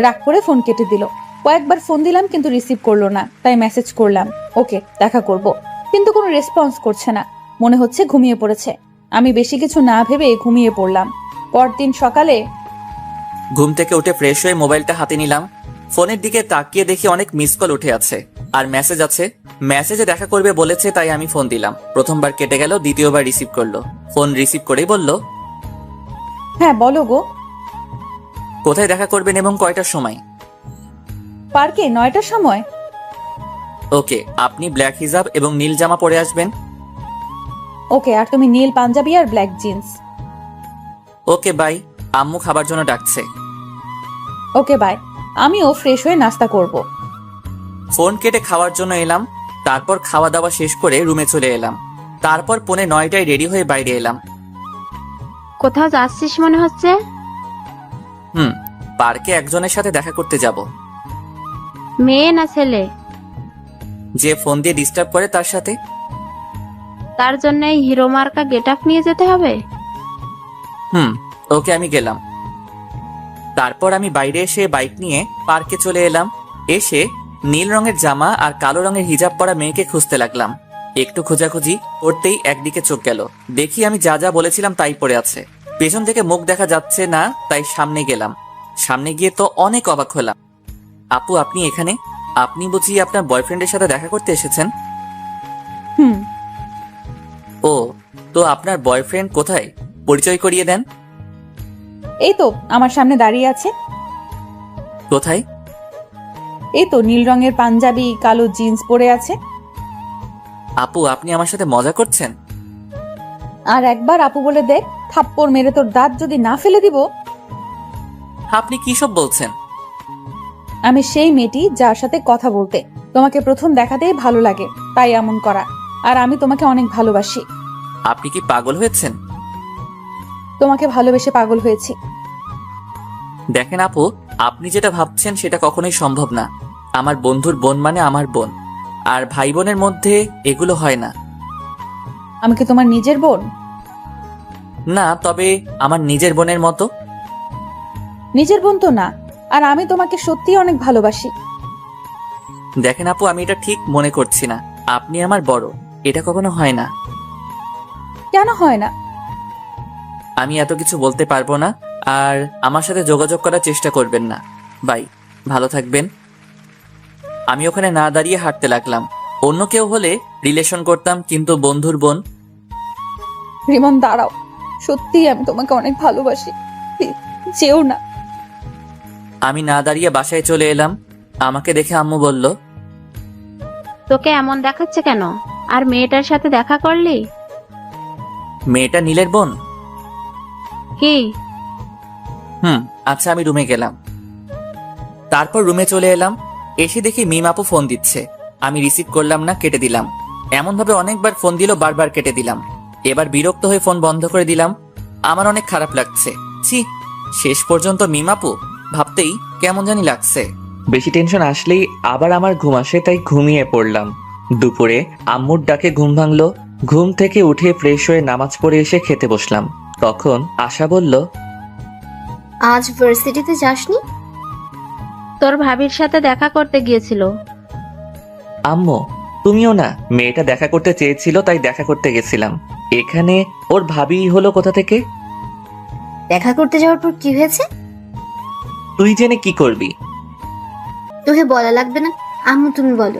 রাগ করে ফোন কেটে দিল। কয়েকবার ফোন দিলাম কিন্তু রিসিভ করলো না, তাই মেসেজ করলাম ওকে দেখা করব, কিন্তু কোনো রেসপন্স করছে না। মনে হচ্ছে ঘুমিয়ে পড়েছে। আমি বেশি কিছু না ভেবে ঘুমিয়ে পড়লাম। পরদিন সকালে ঘুম থেকে উঠে ফ্রেশ হয়ে মোবাইলটা হাতে নিলাম। ফোনের দিকে তাকিয়ে দেখি অনেক মিস কল উঠে আছে আর মেসেজ আছে। মেসেজে দেখা করবে বলেছে, তাই আমি ফোন দিলাম। প্রথমবার কেটে গেল, দ্বিতীয়বার রিসিভ করলো। ফোন রিসিভ করেই বলল, হ্যাঁ বলো গো। কোথায় দেখা করবেন এবং কয়টার সময়? পার্কে 9টার সময়। ওকে, আপনি ব্ল্যাক হিজাব এবং নীল জামা পরে আসবেন। ওকে, আর তুমি নীল পাঞ্জাবি আর ব্ল্যাক জিন্স। ওকে বাই, আম্মু খাবার জন্য ডাকছে। ওকে বাই, আমিও ফ্রেশ হয়ে নাস্তা করব। ফোন কেটে খাওয়ার জন্য এলাম। তারপর খাওয়া দাওয়া শেষ করে রুমে চলে এলাম। তারপর 9:45 রেডি হয়ে বাইরে এলাম। কোথাও যাচ্ছিস মনে হচ্ছে? পার্কে একজনের সাথে দেখা করতে যাব। মেয়ে না ছেলে? যে ফোন দিয়ে ডিস্টার্ব করে তার সাথে। তার জন্য এই হিরো মার্কা গেট আপ নিয়ে যেতে হবে? ওকে, আমি গেলাম। তারপর আমি বাইরে এসে বাইক নিয়ে পার্কে চলে এলাম। এসে নীল রঙের জামা আর কালো রঙের হিজাব পরা মেয়েকে খুঁজতে লাগলাম। একটু খোঁজাখুঁজি করতেই একদিকে চোখ গেল। দেখি আমি যা যা বলেছিলাম তাই পড়ে আছে। পেছন থেকে মুখ দেখা যাচ্ছে না, তাই সামনে গেলাম। সামনে গিয়ে তো অনেক অবাক হলাম। আপু, আপনি এখানে? আপনি বুঝি আপনার বয়ফ্রেন্ডের সাথে দেখা করতে এসেছেন? হুম। ও, তো আপনার বয়ফ্রেন্ড কোথায়? পরিচয় করিয়ে দেন। এই তো আমার সামনে দাঁড়িয়ে আছে। কোথায়? এই তো নীল রঙের পাঞ্জাবি, কালো জিন্স পরে আছে। আপু, আপনি আমার সাথে মজা করছেন? আর একবার আপু বলে দেখ, থাপ্পড় মেরে তোর দাঁত যদি না ফেলে দিব। আপনি কি সব বলছেন? আমি সেই মেয়েটি যার সাথে কথা বলতে তোমাকে প্রথম দেখাতেই ভালো লাগে, তাই এমন করা। আর আমি তোমাকে অনেক ভালোবাসি। আপনি কি পাগল হয়েছেন? তোমাকে ভালোবেসে পাগল হয়েছি। দেখেন আপু, আপনি যেটা ভাবছেন সেটা কখনোই সম্ভব না। আমার বন্ধুর বোন মানে আমার বোন, আর ভাই বোনের মধ্যে এগুলো হয় না। আমি কি তোমার নিজের বোন? না, তবে আমার নিজের বোনের মতো। নিজের বোন তো না, আর আমি তোমাকে সত্যিই অনেক ভালোবাসি। দেখেন আপু, আমি এটা ঠিক মনে করছি না। আপনি আমার বড়, এটা কখনো হয় না। কেন হয় না? আমি এত কিছু বলতে পারবো না, আর আমার সাথে যোগাযোগ করার চেষ্টা করবেন না। বাই, ভালো থাকবেন। আমি ওখানে না দাঁড়িয়ে হাঁটতে লাগলাম। অন্য কেউ হলে রিলেশন করতাম, কিন্তু বন্ধুর বোন। রিমন দাঁড়াও, সত্যিই আমি তোমাকে অনেক ভালোবাসি, যেও না। আমি না দাঁড়িয়ে বাসায় চলে এলাম। আমাকে দেখে আম্মু বলল, তোকে এমন দেখাচ্ছে কেন? আর মেয়েটার সাথে দেখা করলি? মেয়েটা নীলের বোন? কি? আচ্ছা, আমি রুমে গেলাম। তারপর রুমে চলে এলাম। এসে দেখি মিম আপু ফোন দিচ্ছে। আমি রিসিভ করলাম না, কেটে দিলাম। এমন ভাবে অনেকবার ফোন দিল, বারবার কেটে দিলাম। এবার বিরক্ত হয়ে ফোন বন্ধ করে দিলাম। আমার অনেক খারাপ লাগছে। ছি, শেষ পর্যন্ত মিম আপু ভাবতেই কেমন জানি লাগছে। বেশি টেনশন আসলেই আবার আমার ঘুম আসে, তাই ঘুমিয়ে পড়লাম। দুপুরে আম্মুর ডাকে ঘুম ভাঙলো। ঘুম থেকে উঠে ফ্রেশ হয়ে নামাজ পড়ে এসে খেতে বসলাম। তখন আশা বলল, আজ ভার্সিটিতে যাসনি? তোর ভাবির সাথে দেখা করতে গিয়েছিল। আম্মু তুমিও না? মেয়েটা দেখা করতে চেয়েছিল তাই দেখা করতে গেছিলাম। এখানে ওর ভাবি হলো কোথা থেকে? দেখা করতে যাওয়ার পর কি হয়েছে? তুই জেনে কি করবি? তোকে বলা লাগবে না, আম্মু তুমি বলো।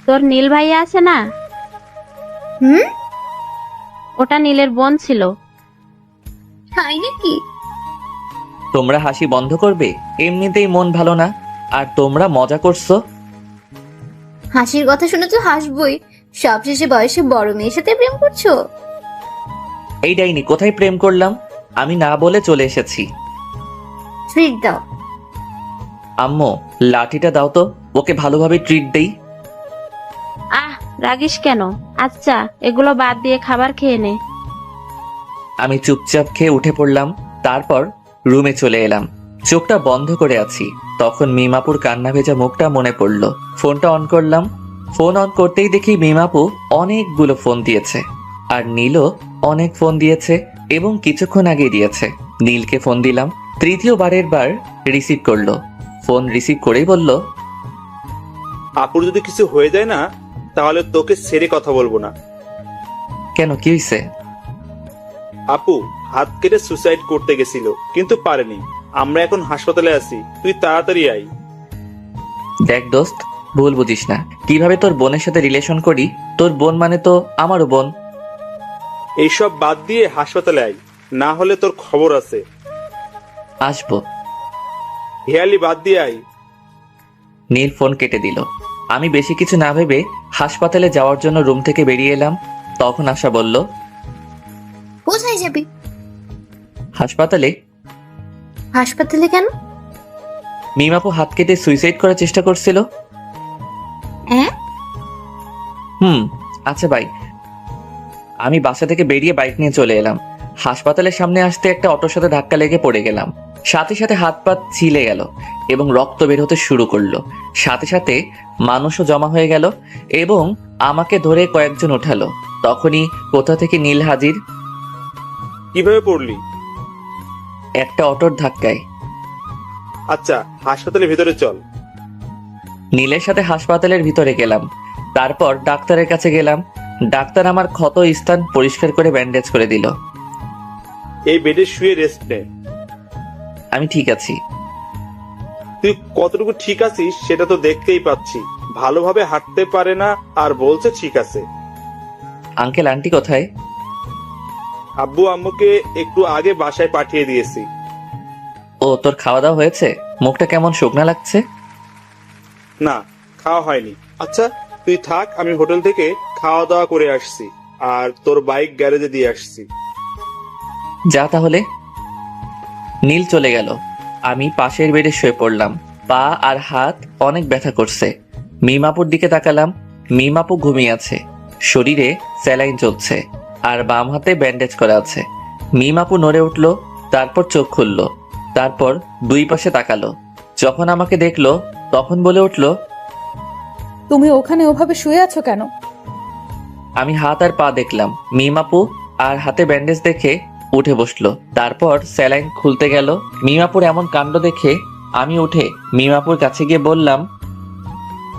তোর নীল ভাইয়া আছে না, হুম, ওটা নীলের বোন ছিল। তাই নাকি? তোমরা হাসি বন্ধ করবে? এমনিতেই মন ভালো না, আর তোমরা মজা করছো। হাসির কথা শুনে তো হাসবই, সবশেষে বয়সে বড় মেয়ের সাথে প্রেম করছো? এই ডাইনি, কোথায় প্রেম করলাম? আমি না বলে চলে এসেছি। ট্রিট দাও। আম্মু লাঠিটা দাও তো, ওকে ভালোভাবে ট্রিট দেই। আহ, রাগিস কেন? আচ্ছা, এগুলো বাদ দিয়ে খাবার খেয়ে নে। আমি চুপচাপ খেয়ে উঠে পড়লাম। তারপর রুমে চলে এলাম। চোখটা বন্ধ করে আছি, তখন মিমাপুর কান্না ভেজা মুখটা মনে পড়ল। ফোনটা অন করলাম। ফোন অন করতেই দেখি মিমাপু অনেকগুলো ফোন দিয়েছে, আর নীলও অনেক ফোন দিয়েছে, এবং কিছুক্ষণ আগে দিয়েছে। নীলকে ফোন দিলাম। তৃতীয়বারের বার রিসিভ করলো। ফোন রিসিভ করেই বলল, আপুর যদি কিছু হয়ে যায় না, তাহলে তোকে ছেড়ে কথা বলবো না। কেন, কি হয়েছে? আপু হাত কেটে সুসাইড করতে গেছিল, কিন্তু পারেনি। আমরা এখন হাসপাতালে আছি, তুই তাড়াতাড়ি আই। দেখ দোস্ত, ভুল বুঝিস না। কিভাবে তোর বোনের সাথে রিলেশন করি? তোর বোন মানে তো আমারও বোন। এইসব বাদ দিয়ে হাসপাতালে আই, না হলে তোর খবর আছে। আসবো। হেয়ালি বাদ দিয়ে আই। নীল ফোন কেটে দিল। আমি বেশি কিছু না ভেবে হাসপাতালে যাওয়ার জন্য রুম থেকে বেরিয়ে এলাম। তখন আশা বলল, কোথায় যাবি? হাসপাতালে। হাসপাতালে কেন? মিমাপু হাত কেটে সুইসাইড করার চেষ্টা করছিল। হ্যাঁ? আচ্ছা ভাই। আমি বাসা থেকে বেরিয়ে বাইক নিয়ে চলে এলাম। হাসপাতালের সামনে আসতে একটা অটোর সাথে ধাক্কা লেগে পড়ে গেলাম। সাথে সাথে হাত পা ছিলে গেল এবং রক্ত বের হতে শুরু করলো। সাথে সাথে মানুষও জমা হয়ে গেল এবং আমাকে ধরে কয়েকজন ওঠালো। তখনই কোথা থেকে নীল হাজির, কিভাবে পড়লি? একটা অটোর ধাক্কায়। আচ্ছা, হাসপাতালের ভিতরে চল। নীলের সাথে হাসপাতালের ভিতরে গেলাম। তারপর ডাক্তারের কাছে গেলাম। ডাক্তার আমার ক্ষত স্থান পরিষ্কার করে ব্যান্ডেজ করে দিল। এই বেডে শুয়ে রেস্ট নে। আমি ঠিক আছি। তুই কতটুকু ঠিক আছিস সেটা তো দেখতেই পাচ্ছি। ভালোভাবে হাঁটতে পারে না আর বলছে ঠিক আছে। আঙ্কেল আন্টি কোথায়? আব্বু আম্মুকে একটু আগে বাসায় পাঠিয়ে দিয়েছি। ও, তোর খাওয়া দাওয়া হয়েছে? মুখটা কেমন শুকনা লাগছে। না, খাওয়া হয়নি। আচ্ছা তুই থাক, আমি হোটেল থেকে খাওয়া দাওয়া করে আসছি, আর তোর বাইক গ্যারেজে দিয়ে আসছি। যা তাহলে। নীল চলে গেল। আমি পাশের বেডে শুয়ে পড়লাম। পা আর হাত অনেক ব্যথা করছে। মিমাপুর দিকে তাকালাম। মিমাপু ঘুমিয়ে আছে, শরীরে স্যালাইন চলছে, আর বাম হাতে ব্যান্ডেজ করা আছে। মিমাপু নড়ে উঠল, তারপর চোখ খুলল, তারপর দুই পাশে তাকালো। যখন আমাকে দেখলো তখন বলে উঠল, তুমি ওখানে ওভাবে শুয়ে আছো কেন? আমি হাত আর পা দেখলাম। মিমাপু আর হাতে ব্যান্ডেজ দেখে উঠে বসলো। তারপর স্যালাইন খুলতে গেল। মিমাপুর এমন কাণ্ড দেখে আমি উঠে মিমাপুর কাছে গিয়ে বললাম,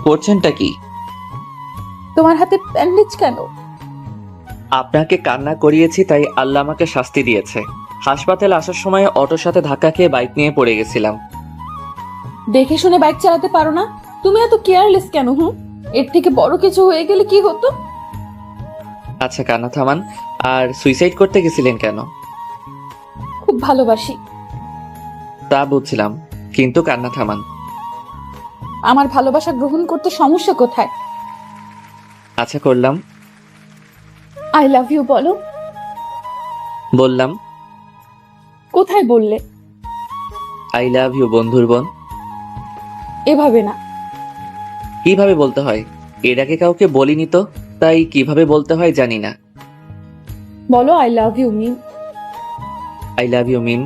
করছেনটা কি? তোমার হাতে ব্যান্ডেজ কেন? আপনাকে কান্না করিয়েছি তাই আল্লাহ আমাকে শাস্তি দিয়েছে। হাসপাতালে আসার সময় অটোর সাথে ধাক্কা খেয়ে বাইক নিয়ে পড়ে গেছিলাম। দেখে শুনে বাইক চালাতে পারো না? তুমি এত কেয়ারলেস কেন? এর থেকে বড় কিছু হয়ে গেলে কি হতো? আচ্ছা কান্না থামান। আর সুইসাইড করতে গেছিলেন কেন? খুব ভালোবাসি। তা বুঝছিলাম, কিন্তু কান্না থামান। আমার ভালোবাসা গ্রহণ করতে সমস্যা কোথায়? আচ্ছা করলাম। আই লাভ ইউ বলো। বললাম। কোথায় বললে? আই লাভ ইউ বন্ধুর বোন। এভাবে না। কিভাবে বলতে হয়? এর আগে কাউকে বলিনি তো, তাই কিভাবে বলতে হয় জানি না। বলো I love you Mim. I love you Mim.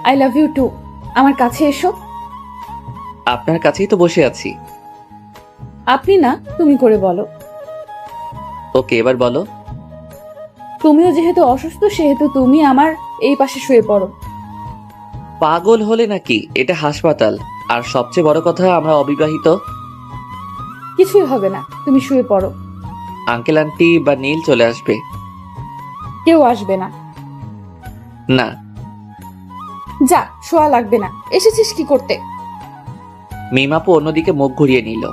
I love you too. আমার কাছে এসো। আপনার কাছেই তো বসে আছি। আপনি না, তুমি করে বলো। ওকে, এবার বলো। তুমিও যেহেতু অসুস্থ সেহেতু তুমি আমার এই পাশে শুয়ে পড়ো। পাগল হলে নাকি? এটা হাসপাতাল। আর সবচেয়ে বড় কথা, আমরা অবিবাহিত। কিছুই হবে না, তুমি শুয়ে পড়ো। আঙ্কেল আন্টি বা নীল চলে আসবে। কেউ আসবে না। না। যা, শোয়া লাগবে না। এসেছিস কি করতে? মিমাপু অন্যদিকে মুখ ঘুরিয়ে নিল।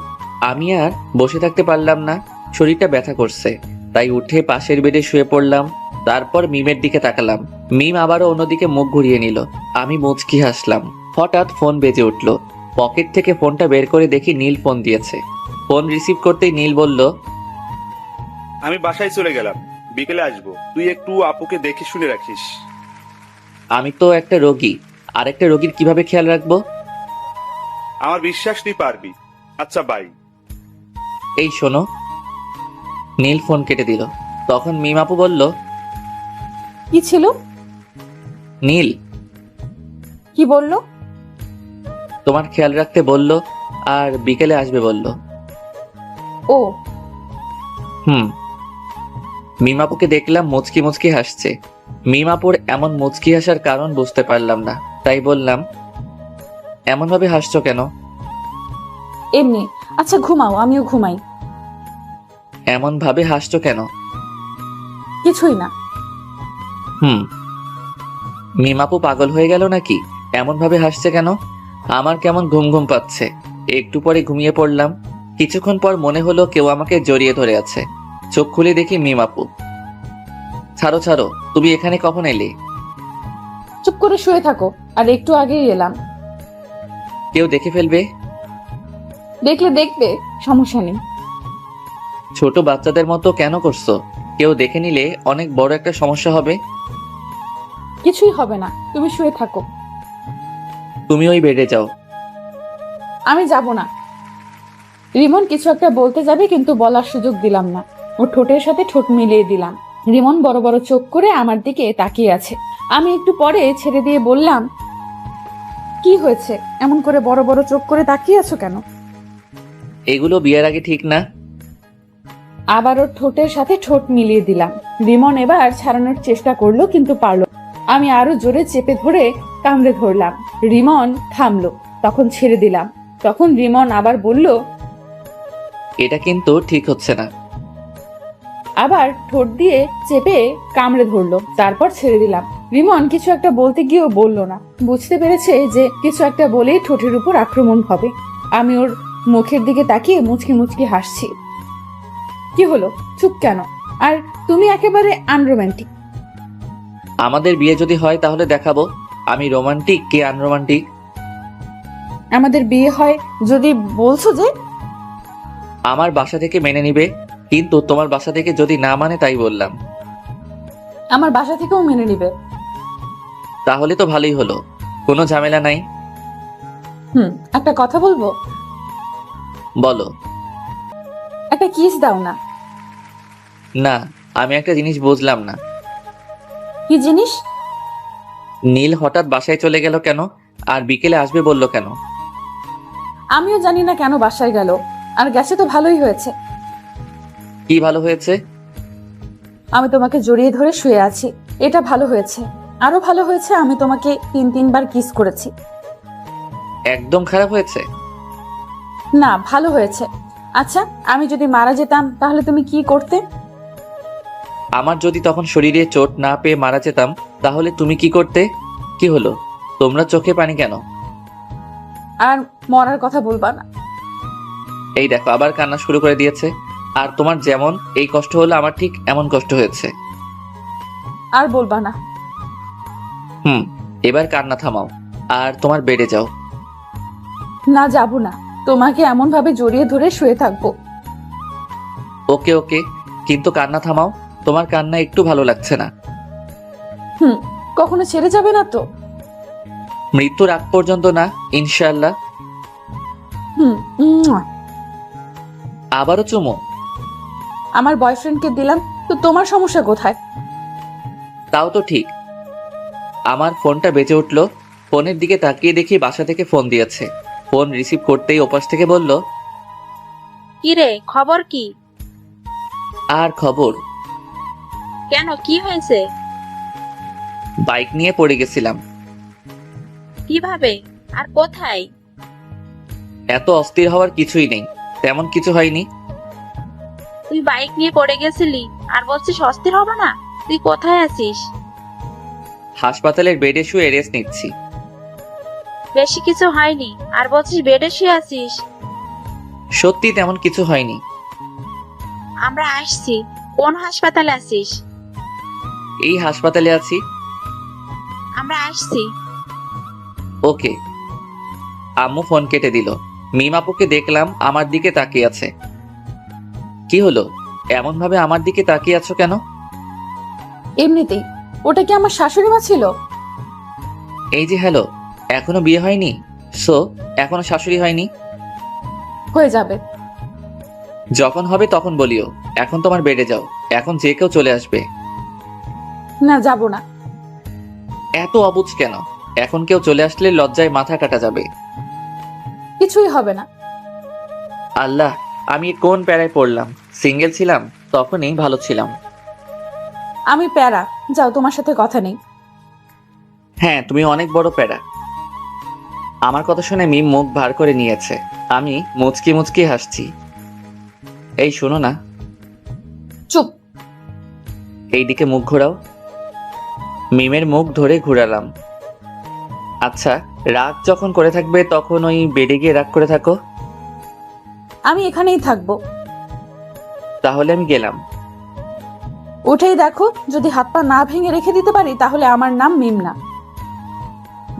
আমি আর বসে থাকতে পারলাম না, শরীরটা ব্যথা করছে। তাই উঠে পাশের বেডে শুয়ে পড়লাম। তারপর মিমের দিকে তাকালাম। মিম আবারও অন্যদিকে মুখ ঘুরিয়ে নিল। আমি মুচকি হাসলাম। হঠাৎ ফোন বেজে উঠল। পকেট থেকে ফোনটা বের করে দেখি নীল ফোন দিয়েছে। ফোন রিসিভ করতেই নীল বলল, আমি বাসায় চলে গেলাম, বিকেলে আসবো। তুই একটু আপুকে দেখে শুনে রাখিস। আমি তো একটা রোগী, আর একটা রোগীর কিভাবে খেয়াল রাখবো? আমার বিশ্বাস তুই পারবি। আচ্ছা, বাই। এই শোনো। নীল ফোন কেটে দিল। তখন মিম আপু বলল, কি ছিল? নীল কি বললো? তোমার খেয়াল রাখতে বলল, আর বিকেলে আসবে বলল। ও। মিমাপুকে দেখলাম মুচকি মুচকি হাসছে। মিমাপুর এমন মুচকি হাসার কারণ বুঝতে পারলাম না, তাই বললাম, এমন ভাবে হাসছো কেন? এমনি। আচ্ছা ঘুমাও, আমিও ঘুমাই। এমন ভাবে হাসছো কেন? কিছুই না। মিমাপু পাগল হয়ে গেল নাকি? এমন ভাবে হাসছে কেন? আমার কেমন ঘুম ঘুম পাচ্ছে। একটু পরে ঘুমিয়ে পড়লাম। কিছুক্ষণ পর মনে হলো কেউ আমাকে জড়িয়ে ধরে আছে। চোখ খুলে দেখি মিমাপু। ছাড়ো ছাড়ো, তুমি এখানে কখন এলে? চুপ করে শুয়ে থাকো। আর একটু আগেই এলাম। কেউ দেখে ফেলবে। দেখলে দেখবে, সমস্যা নেই। ছোট বাচ্চাদের মতো কেন করছো? কেউ দেখে নিলে অনেক বড় একটা সমস্যা হবে। কিছুই হবে না, তুমি শুয়ে থাকো। তুমি ওই বেডে যাও। আমি যাব না। রিমন কিছু একটা বলতে যাবে, কিন্তু বলার সুযোগ দিলাম না। ওর ঠোঁটের সাথে ঠোঁট মিলিয়ে দিলাম। রিমন বড় বড় চোখ করে আমার দিকে তাকিয়ে আছে। আমি একটু পরে ছেড়ে দিয়ে বললাম, কি হয়েছে? এমন করে বড় বড় চোখ করে তাকিয়ে আছো কেন? এগুলো বিয়ের আগে ঠিক না। আবার ওর ঠোঁটের সাথে ঠোঁট মিলিয়ে দিলাম। রিমন এবার ছাড়ানোর চেষ্টা করলো, কিন্তু পারলো। আমি আরো জোরে চেপে ধরে কামড়ে ধরলাম। রিমন থামলো, তখন ছেড়ে দিলাম। তখন রিমন আবার বলল, এটা কিন্তু ঠিক হচ্ছে না। আবার ঠোঁট দিয়ে চেপে কামড়ে ধরলো, তারপর ছেড়ে দিলাম। রিমন কিছু একটা বলতে গিয়েও বলল না। বুঝতে পেরেছে যে কিছু একটা বলেই ঠোঁটের উপর আক্রমণ হবে। আমি ওর মুখের দিকে তাকিয়ে মুচকি মুচকি হাসছি। কি হলো, চুপ কেন? আর তুমি একেবারে আনরোম্যান্টিক। আমাদের বিয়ে যদি হয় তাহলে দেখাবো আমি রোমান্টিক কি আনরোমান্টিক। আমাদের বিয়ে হয় যদি বলছো যে। আমার বাসা থেকে মেনে নিবে, কিন্তু তোমার বাসা থেকে যদি না মানে, তাই বললাম। আমার বাসা থেকেও মেনে নিবে। তাহলে তো ভালোই হলো, কোনো ঝামেলা নাই। একটা কথা বলবো? বলো। একটা কিস দাও না। না, আমি একটা জিনিস বুঝলাম না। কি জিনিস? নীল হঠাৎ বাসায় চলে গেল কেন, আর বিকেলে আসবে বলল কেন? আমিও জানি না কেন বাসায় গেল। আর গেছে তো ভালোই হয়েছে। কি ভালো হয়েছে? আমি তোমাকে জড়িয়ে ধরে শুয়ে আছি, এটা ভালো হয়েছে। আরো ভালো হয়েছে আমি তোমাকে 3-3বার কিস করেছি। একদম খারাপ হয়েছে? না, ভালো হয়েছে। আচ্ছা, আমি যদি মারা যেতাম তাহলে তুমি কি করতে? আমার যদি তখন শরীরে চোট না পেয়ে মারা যেতাম, তাহলে তুমি কি করতে? কি হলো, তোমরা চোখে পানি কেন? আর মরার কথা বলবা না। এই দেখো, আবার কান্না শুরু করে দিয়েছে। আর তোমার যেমন এই কষ্ট হলো, আমার ঠিক এমন কষ্ট হয়েছে। আর বলবা না। এবার কান্না থামাও, আর তোমার বেডে যাও। না, যাব না। তোমাকে এমন ভাবে জড়িয়ে ধরে শুয়ে থাকবো। ওকে ওকে, কিন্তু কান্না থামাও। তোমার কান্না একটু ভালো লাগছে না। কখনো ছেড়ে যাবে না তো? মৃত্যুর আগ পর্যন্ত না, ইনশাআল্লাহ। উম, আবারও চুমো? আমার বয়ফ্রেন্ডকে দিলাম তো তোমার সমস্যা কোথায়? তাও তো ঠিক। আমার ফোনটা বেজে উঠলো। ফোনের দিকে তাকিয়ে দেখি বাসা থেকে ফোন দিয়েছে। ফোন রিসিভ করতেই ওপাশ থেকে বলল, কি রে, খবর কি? আর খবর? কেন, কি হয়েছে? বাইক নিয়ে পড়ে গেছিলাম। কিভাবে আর কোথায়? এত অস্থির হওয়ার কিছুই নেই, তেমন কিছু হয়নি। তুই বাইক নিয়ে পড়ে গেছিলি আর বলছিস অস্থির হবে না? তুই কোথায় আছিস? হাসপাতালের বেডে শুয়ে রেস্ট নিচ্ছি। বেশি কিছু হয়নি আর বলছিস বেডে শুয়ে আছিস? সত্যি তেমন কিছু হয়নি। আমরা আসছি। কোন হাসপাতালে আছিস? এই হাসপাতালে আছি। আমরা আসছি। ওকে। আম্মু ফোন কেটে দিল। মিম আপুকে দেখলাম আমার দিকে তাকিয়ে আছে। কি হলো, এমন ভাবে আমার দিকে তাকিয়ে আছো কেন? এমনিতেই। ওটা কি আমার শাশুড়ি মা ছিল? এই যে হ্যালো, এখনো বিয়ে হয়নি? সো এখনো শাশুড়ি হয়নি? হয়ে যাবে। যখন হবে তখন বলিও। এখন তোমার বেডে যাও, এখন যে কেউ চলে আসবে। না, যাব না। এত অবুঝ কেন? এখন কেউ চলে আসলে লজ্জায় মাথা কাটা যাবে। কিছুই হবে না। আল্লাহ, আমি কোন প্যারায় পড়লাম। সিঙ্গেল ছিলাম তখনই ভালো ছিলাম। আমি প্যারা। যাও, তোমার সাথে কথা নেই। হ্যাঁ, তুমি অনেক বড় প্যারা। আমার কথা শুনে মিম মুখ ভার করে নিয়েছে। আমি মুচকি মুচকি হাসছি। এই শোনো না। চুপ। এইদিকে মুখ ঘোরাও। মিমের মুখ ধরে ঘুরালাম। আচ্ছা, রাগ যখন করে থাকবে তখন ওই বেডে গিয়ে রাগ করে থাকো। আমি এখানেই থাকবো। তাহলে আমি গেলাম। উঠেই দেখো, যদি হাত পা না ভেঙে রেখে দিতে পারি তাহলে আমার নাম মিম না।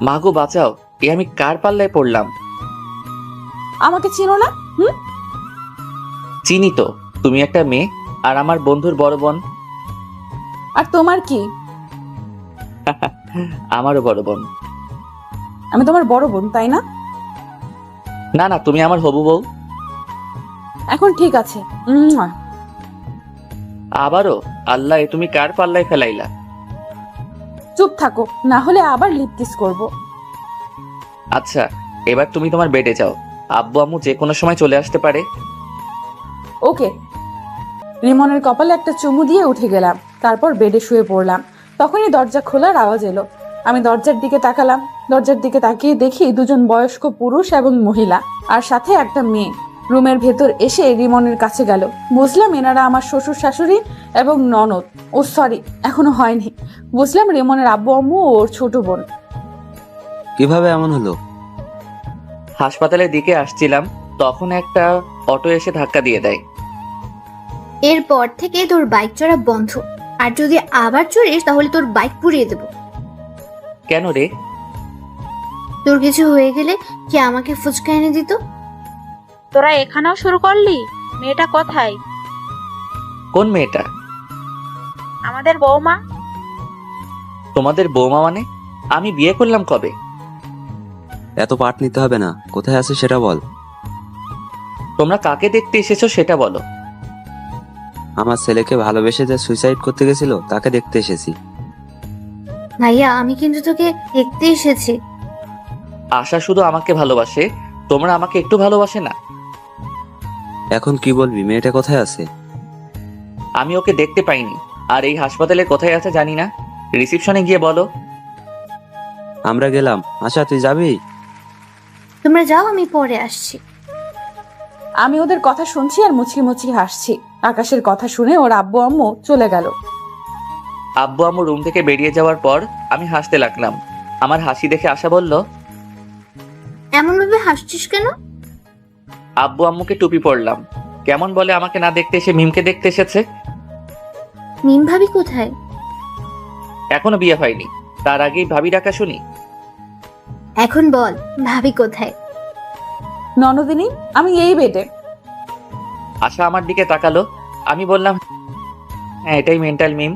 মাগো বাঁচাও, এ আমি কার পাল্লায় পড়লাম? আমাকে চিনো না? চিনি তো, তুমি একটা মেয়ে আর আমার বন্ধুর বড় বোন। আর তোমার কি? আমারও বড় বোন। আমি তোমার বড় বোন, তাই না? না না, তুমি আমার হবু বউ। এখন ঠিক আছে। আবারও? আল্লাহ, এ তুমি কার পাল্লায় ফেলাইলা? চুপ থাকো, না হলে আবার লিপ কিস করবো। আচ্ছা, এবার তুমি তোমার বেডে যাও। আব্বু আম্মু যে কোনো সময় চলে আসতে পারে। ওকে। রিমনের কপালে একটা চুমু দিয়ে উঠে গেলাম। তারপর বেডে শুয়ে পড়লাম। তখনই দরজা খোলার আওয়াজ এলো। আমি দরজার দিকে তাকালাম। দরজার দিকে তাকিয়ে দেখি দুজন বয়স্ক পুরুষ এবং মহিলা, আর সাথে একটা মেয়ে রুমের ভেতর এসে রিমনের কাছে গেল। বুঝলাম এনারা আমার শ্বশুর শাশুড়ি এবং ননদ। ও সরি, এখনো হয়নি। বুঝলাম রিমনের আব্বু আম্মু ও ওর ছোট বোন। কিভাবে এমন হলো? হাসপাতালের দিকে আসছিলাম, তখন একটা অটো এসে ধাক্কা দিয়ে দেয়। এরপর থেকে তোর বাইক চড়া বন্ধ, আর যদি আবার চড়িস তাহলে তোর বাইক পুড়িয়ে দেব। কেন রে? তোর কিছু হয়ে গেলে কি আমাকে ফুচকা এনে দিত? তোরা এখানেও শুরু করলি? মেয়েটা কোথায়? কোন মেয়েটা? আমাদের বৌমা। তোমাদের বৌমা মানে? আমি বিয়ে করলাম কবে? এত পাট নিতে হবে না, কোথায় আছে সেটা বল। তোমরা কাকে দেখতে এসেছো সেটা বলো। আমার ছেলেকে ভালোবেসে যে সুইসাইড করতে গেছিল তাকে দেখতে এসেছি। ভাইয়া, আমি কিন্তু তোকে দেখতে এসেছি। আশা শুধু আমাকে ভালোবাসে, তোমরা আমাকে একটু ভালোবাসে না? এখন কি বলবি, মেয়েটা কোথায় আছে? আমি ওকে দেখতে পাইনি, আর এই হাসপাতালে কোথায় আছে জানি না। রিসিপশনে গিয়ে বলো। আমরা গেলাম। আশা, তুই যাবি? তোমরা যাও, আমি পরে আসছি। আমি ওদের কথা শুনছি আর মুচকি মুচকি হাসছি। আকাশের কথা শুনে ওর আব্বু আম্মু চলে গেল। আব্বু আম্মু রুম থেকে বেরিয়ে যাওয়ার পর আমি হাসতে লাগলাম। আমার হাসি দেখে আশা বলল, এমন ভাবে হাসছিস কেন? আব্বু আম্মুকে টুপি পরলাম। কেমন বলে আমাকে না দেখতে এসে মিমকে দেখতে এসেছে। মিম ভাবি কোথায়? এখনো বিয়ে হয়নি, তার আগেই ভাবি ডাকা শুনি। এখন বল, ভাবি কোথায়? ননদিনী, আমি এই বেডে। আশা আমার দিকে তাকালো। আমি বললাম, হ্যাঁ এটাই মেন্টাল মিম।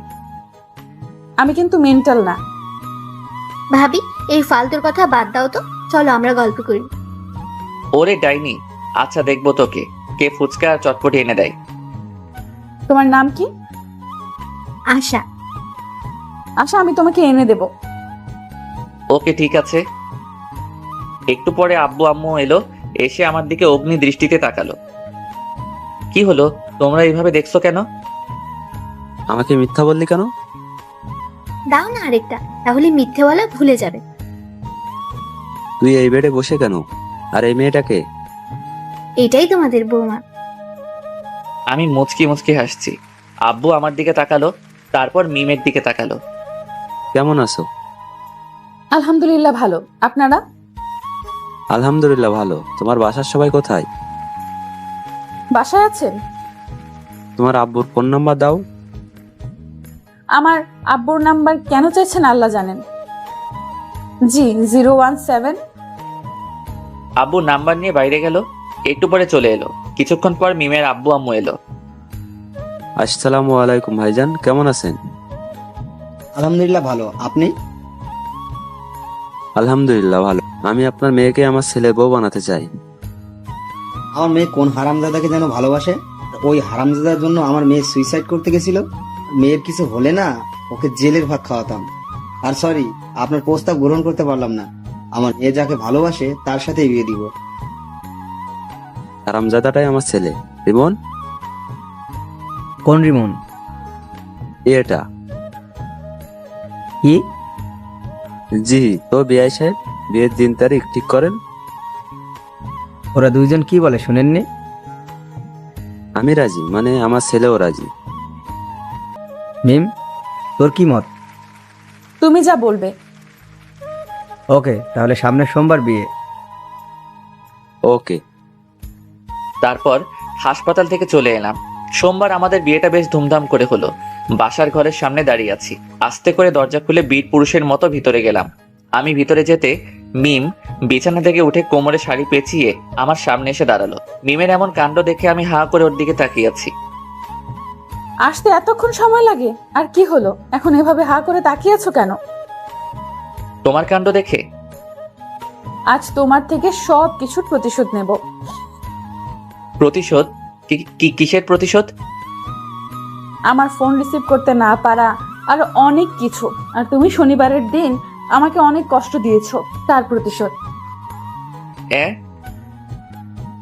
আমি কিন্তু মেন্টাল না। ভাবি, এই ফালতুর কথা বাদ দাও তো, চলো আমরা গল্প করি। ওরে ডাইনি, আচ্ছা দেখবো তোকে কে ফুচকা আর চটপটি এনে দেয়। তোমার নাম কি? আশা। আশা, আমি তোমাকে এনে দেব। ওকে ঠিক আছে। একটু পরে আব্বু আম্মু এলো, এসে আমার দিকে অগ্নি দৃষ্টিতে তাকালো। কি হলো, তোমরা এইভাবে দেখছো কেন? আমাকে মিথ্যা বললি কেন? দাও না আরেকটা, তাহলে মিথ্যেওয়ালা ভুলে যাবে। তুই এই বেডে বসে কেন? আর এই মেয়েটাকে? এটাই তোমাদের বৌমা। আমি মুচকি মুচকি হাসছি। আব্বু আমার দিকে তাকালো, তারপর মিমের দিকে তাকালো। কেমন আছো? আলহামদুলিল্লাহ ভালো, আপনারা? আলহামদুলিল্লাহ ভালো। তোমার বাসার সবাই কোথায়? বাসায় আছেন? তোমার আব্বুর ফোন নাম্বার দাও। আমার আব্বুর নাম্বার কেন চাইছেন আল্লাহ জানেন। জি 017। আব্বু নাম্বার নিয়ে বাইরে গেল, একটু পরে চলে এলো। কিছুক্ষণ পর মিমের আব্বু আম্মু এলো। আসসালামু আলাইকুম ভাইজান, কেমন আছেন? আলহামদুলিল্লাহ ভালো, আপনি? আলহামদুলিল্লাহ ভালো। আমি আপনার মেয়েকে আমার ছেলের বউ বানাতে চাই। আমার মেয়ে কোন হারামজাদাকে যেন ভালোবাসে, ওই হারামজাদার জন্য আমার মেয়ে সুইসাইড করতে গেছিল। মেয়ের কিছু হলে না ওকে জেলের ভাত খাওয়াতাম। আর সরি, আপনার প্রস্তাব গ্রহণ করতে পারলাম না। আমার মেয়ে যাকে ভালোবাসে তার সাথে বিয়ে দিব। হারামজাদাটাই আমার ছেলে। রিমন? কোন রিমন? এটা কি? জি, তো বিআই সাহেব, বিয়ের দিন তারিখ ঠিক করেন। ওরা দুইজন কি বলে শুনেননি? আমি রাজি, মানে আমার ছেলেও রাজি। মিম, তোর কি মত? তুমি যা বলবে। ওকে, তাহলে সামনের সোমবার বিয়ে। ওকে। তারপর হাসপাতাল থেকে চলে এলাম। সোমবার আমাদের বিয়েটা বেশ ধুমধাম করে হলো। বাসার ঘরের সামনে দাঁড়িয়ে আছি। আস্তে করে দরজা খুলে বীর পুরুষের মতো ভিতরে গেলাম। আমি ভিতরে যেতে মিম বিছানা থেকে উঠে কোমরে শাড়ি পেঁচিয়ে আমার সামনে এসে দাঁড়ালো। মিমের এমন কাণ্ড দেখে আমি হাঁ করে ওর দিকে তাকিয়ে আছি। আসতে এতক্ষণ সময় লাগে? আর কি হলো, এখন এভাবে হা করে তাকিয়ে আছো কেন? তোমার কাণ্ড দেখে? আজ তোমার থেকে সব কিছুর প্রতিশোধ নেব। প্রতিশোধ? কিসের প্রতিশোধ? আমার ফোন রিসিভ করতে না পারা, আর অনেক কিছু। আর তুমি শনিবারের দিন আমাকে অনেক কষ্ট দিয়েছো, তার প্রতিশোধ।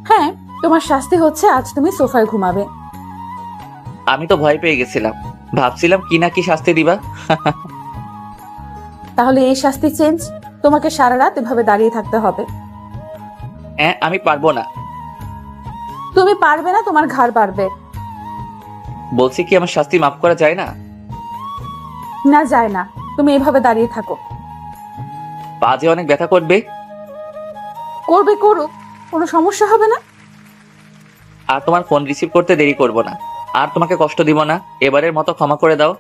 হ্যাঁ, তোমার শাস্তি হচ্ছে আজ তুমি সোফায় ঘুমাবে। আমি তো ভয় পেয়ে গেছিলাম, ভাবছিলাম কি না কি শাস্তি দিবা। তাহলে এই শাস্তি চেঞ্জ, তোমাকে সারা রাত এভাবে দাঁড়িয়ে থাকতে হবে। আমি পারবো না। তুমি পারবে না, তোমার ঘাড় পারবে। বলছি কি আমার শাস্তি মাফ করা যায় না? না যায় না, তুমি এভাবে দাঁড়িয়ে থাকো। পা যে অনেক ব্যথা করবে। করবে করুক, কোনো সমস্যা হবে না। আর তোমার ফোন রিসিভ করতে দেরি করব না, আর তোমাকে কষ্ট দিব না। এবারের মতো ক্ষমা করে দাও।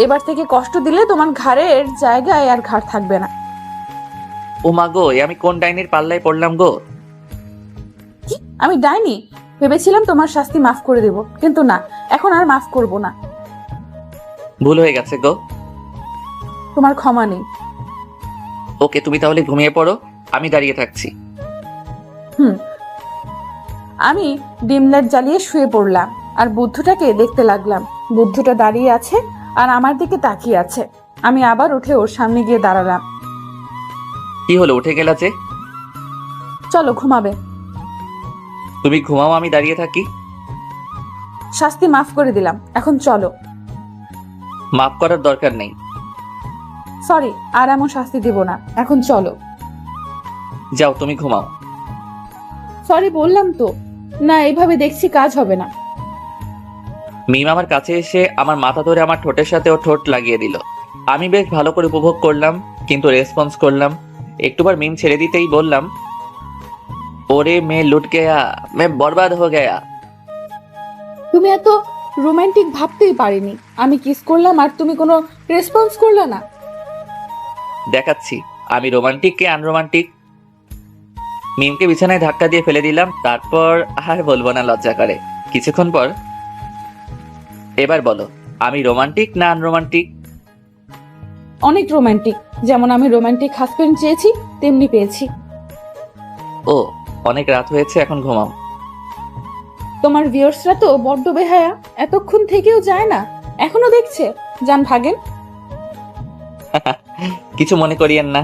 এবার থেকে কষ্ট দিলে তোমার ঘাড়ের জায়গায় আর ঘাড় থাকবে না। ও মা গো, আমি কোন ডাইনির পাল্লায় পড়লাম গো? কি, আমি ডাইনি? ভেবেছিলাম তোমার শাস্তি মাফ করে দেব, কিন্তু না, এখন আর মাফ করব না। ভুল হয়ে গেছে গো। তোমার ক্ষমা নেই। ওকে, তুমি তাহলে ঘুমিয়ে পড়ো, আমি দাঁড়িয়ে থাকছি। আমি ডিম লাইট জ্বালিয়ে শুয়ে পড়লাম আর বুদ্ধটাকে দেখতে লাগলাম। বুদ্ধটা দাঁড়িয়ে আছে আর আমার দিকে তাকিয়ে আছে। আমি আবার উঠে ওর সামনে গিয়ে দাঁড়ালাম। কি হলো, উঠে গেলা যে? চলো ঘুমাবে। তুমি ঘুমাও, আমি দাঁড়িয়ে থাকি। শাস্তি মাফ করে দিলাম, এখন চলো। মাফ করার দরকার নেই। সরি, আর এমন শাস্তি দিব না, এখন চলো। যাও, তুমি ঘুমাও। সরি বললাম তো। না, এইভাবে দেখছি কাজ হবে না। মিম আমার কাছে এসে আমার মাথা ধরে আমার ঠোঁটের সাথে ও ঠোঁট লাগিয়ে দিল। আমি বেশ ভালো করে উপভোগ করলাম, কিন্তু রেসপন্স করলাম। একটুবার মিম ছেড়ে দিতেই বললাম, ওরে মে লুট গয়া, মে বরবাদ হো গয়া। তুমি এত রোমান্টিক ভাবতেই পারিনি। আমি কিস করলাম আর তুমি কোনো রেসপন্স করলে না। দেখাচ্ছি আমি রোমান্টিক কে আনরোমান্টিক। মিমকে বিছানায় ধাক্কা দিয়ে ফেলে দিলাম, তারপর আর বলবো না, লজ্জা করে। কিছুক্ষণ পর, এবার বলো আমি রোমান্টিক না আনরোমান্টিক? অনেক রোমান্টিক। যেমন আমি রোমান্টিক হাজবেন্ড চেয়েছি, তেমনি পেয়েছি। ও, অনেক রাত হয়েছে, এখন ঘুমাও। তোমার ভিউয়ার্সরা তো বড্ড বেহায়া, এতক্ষণ থেকেও যায় না, এখনো দেখছে। যান ভাগেন। কিছু মনে করিয়েন না।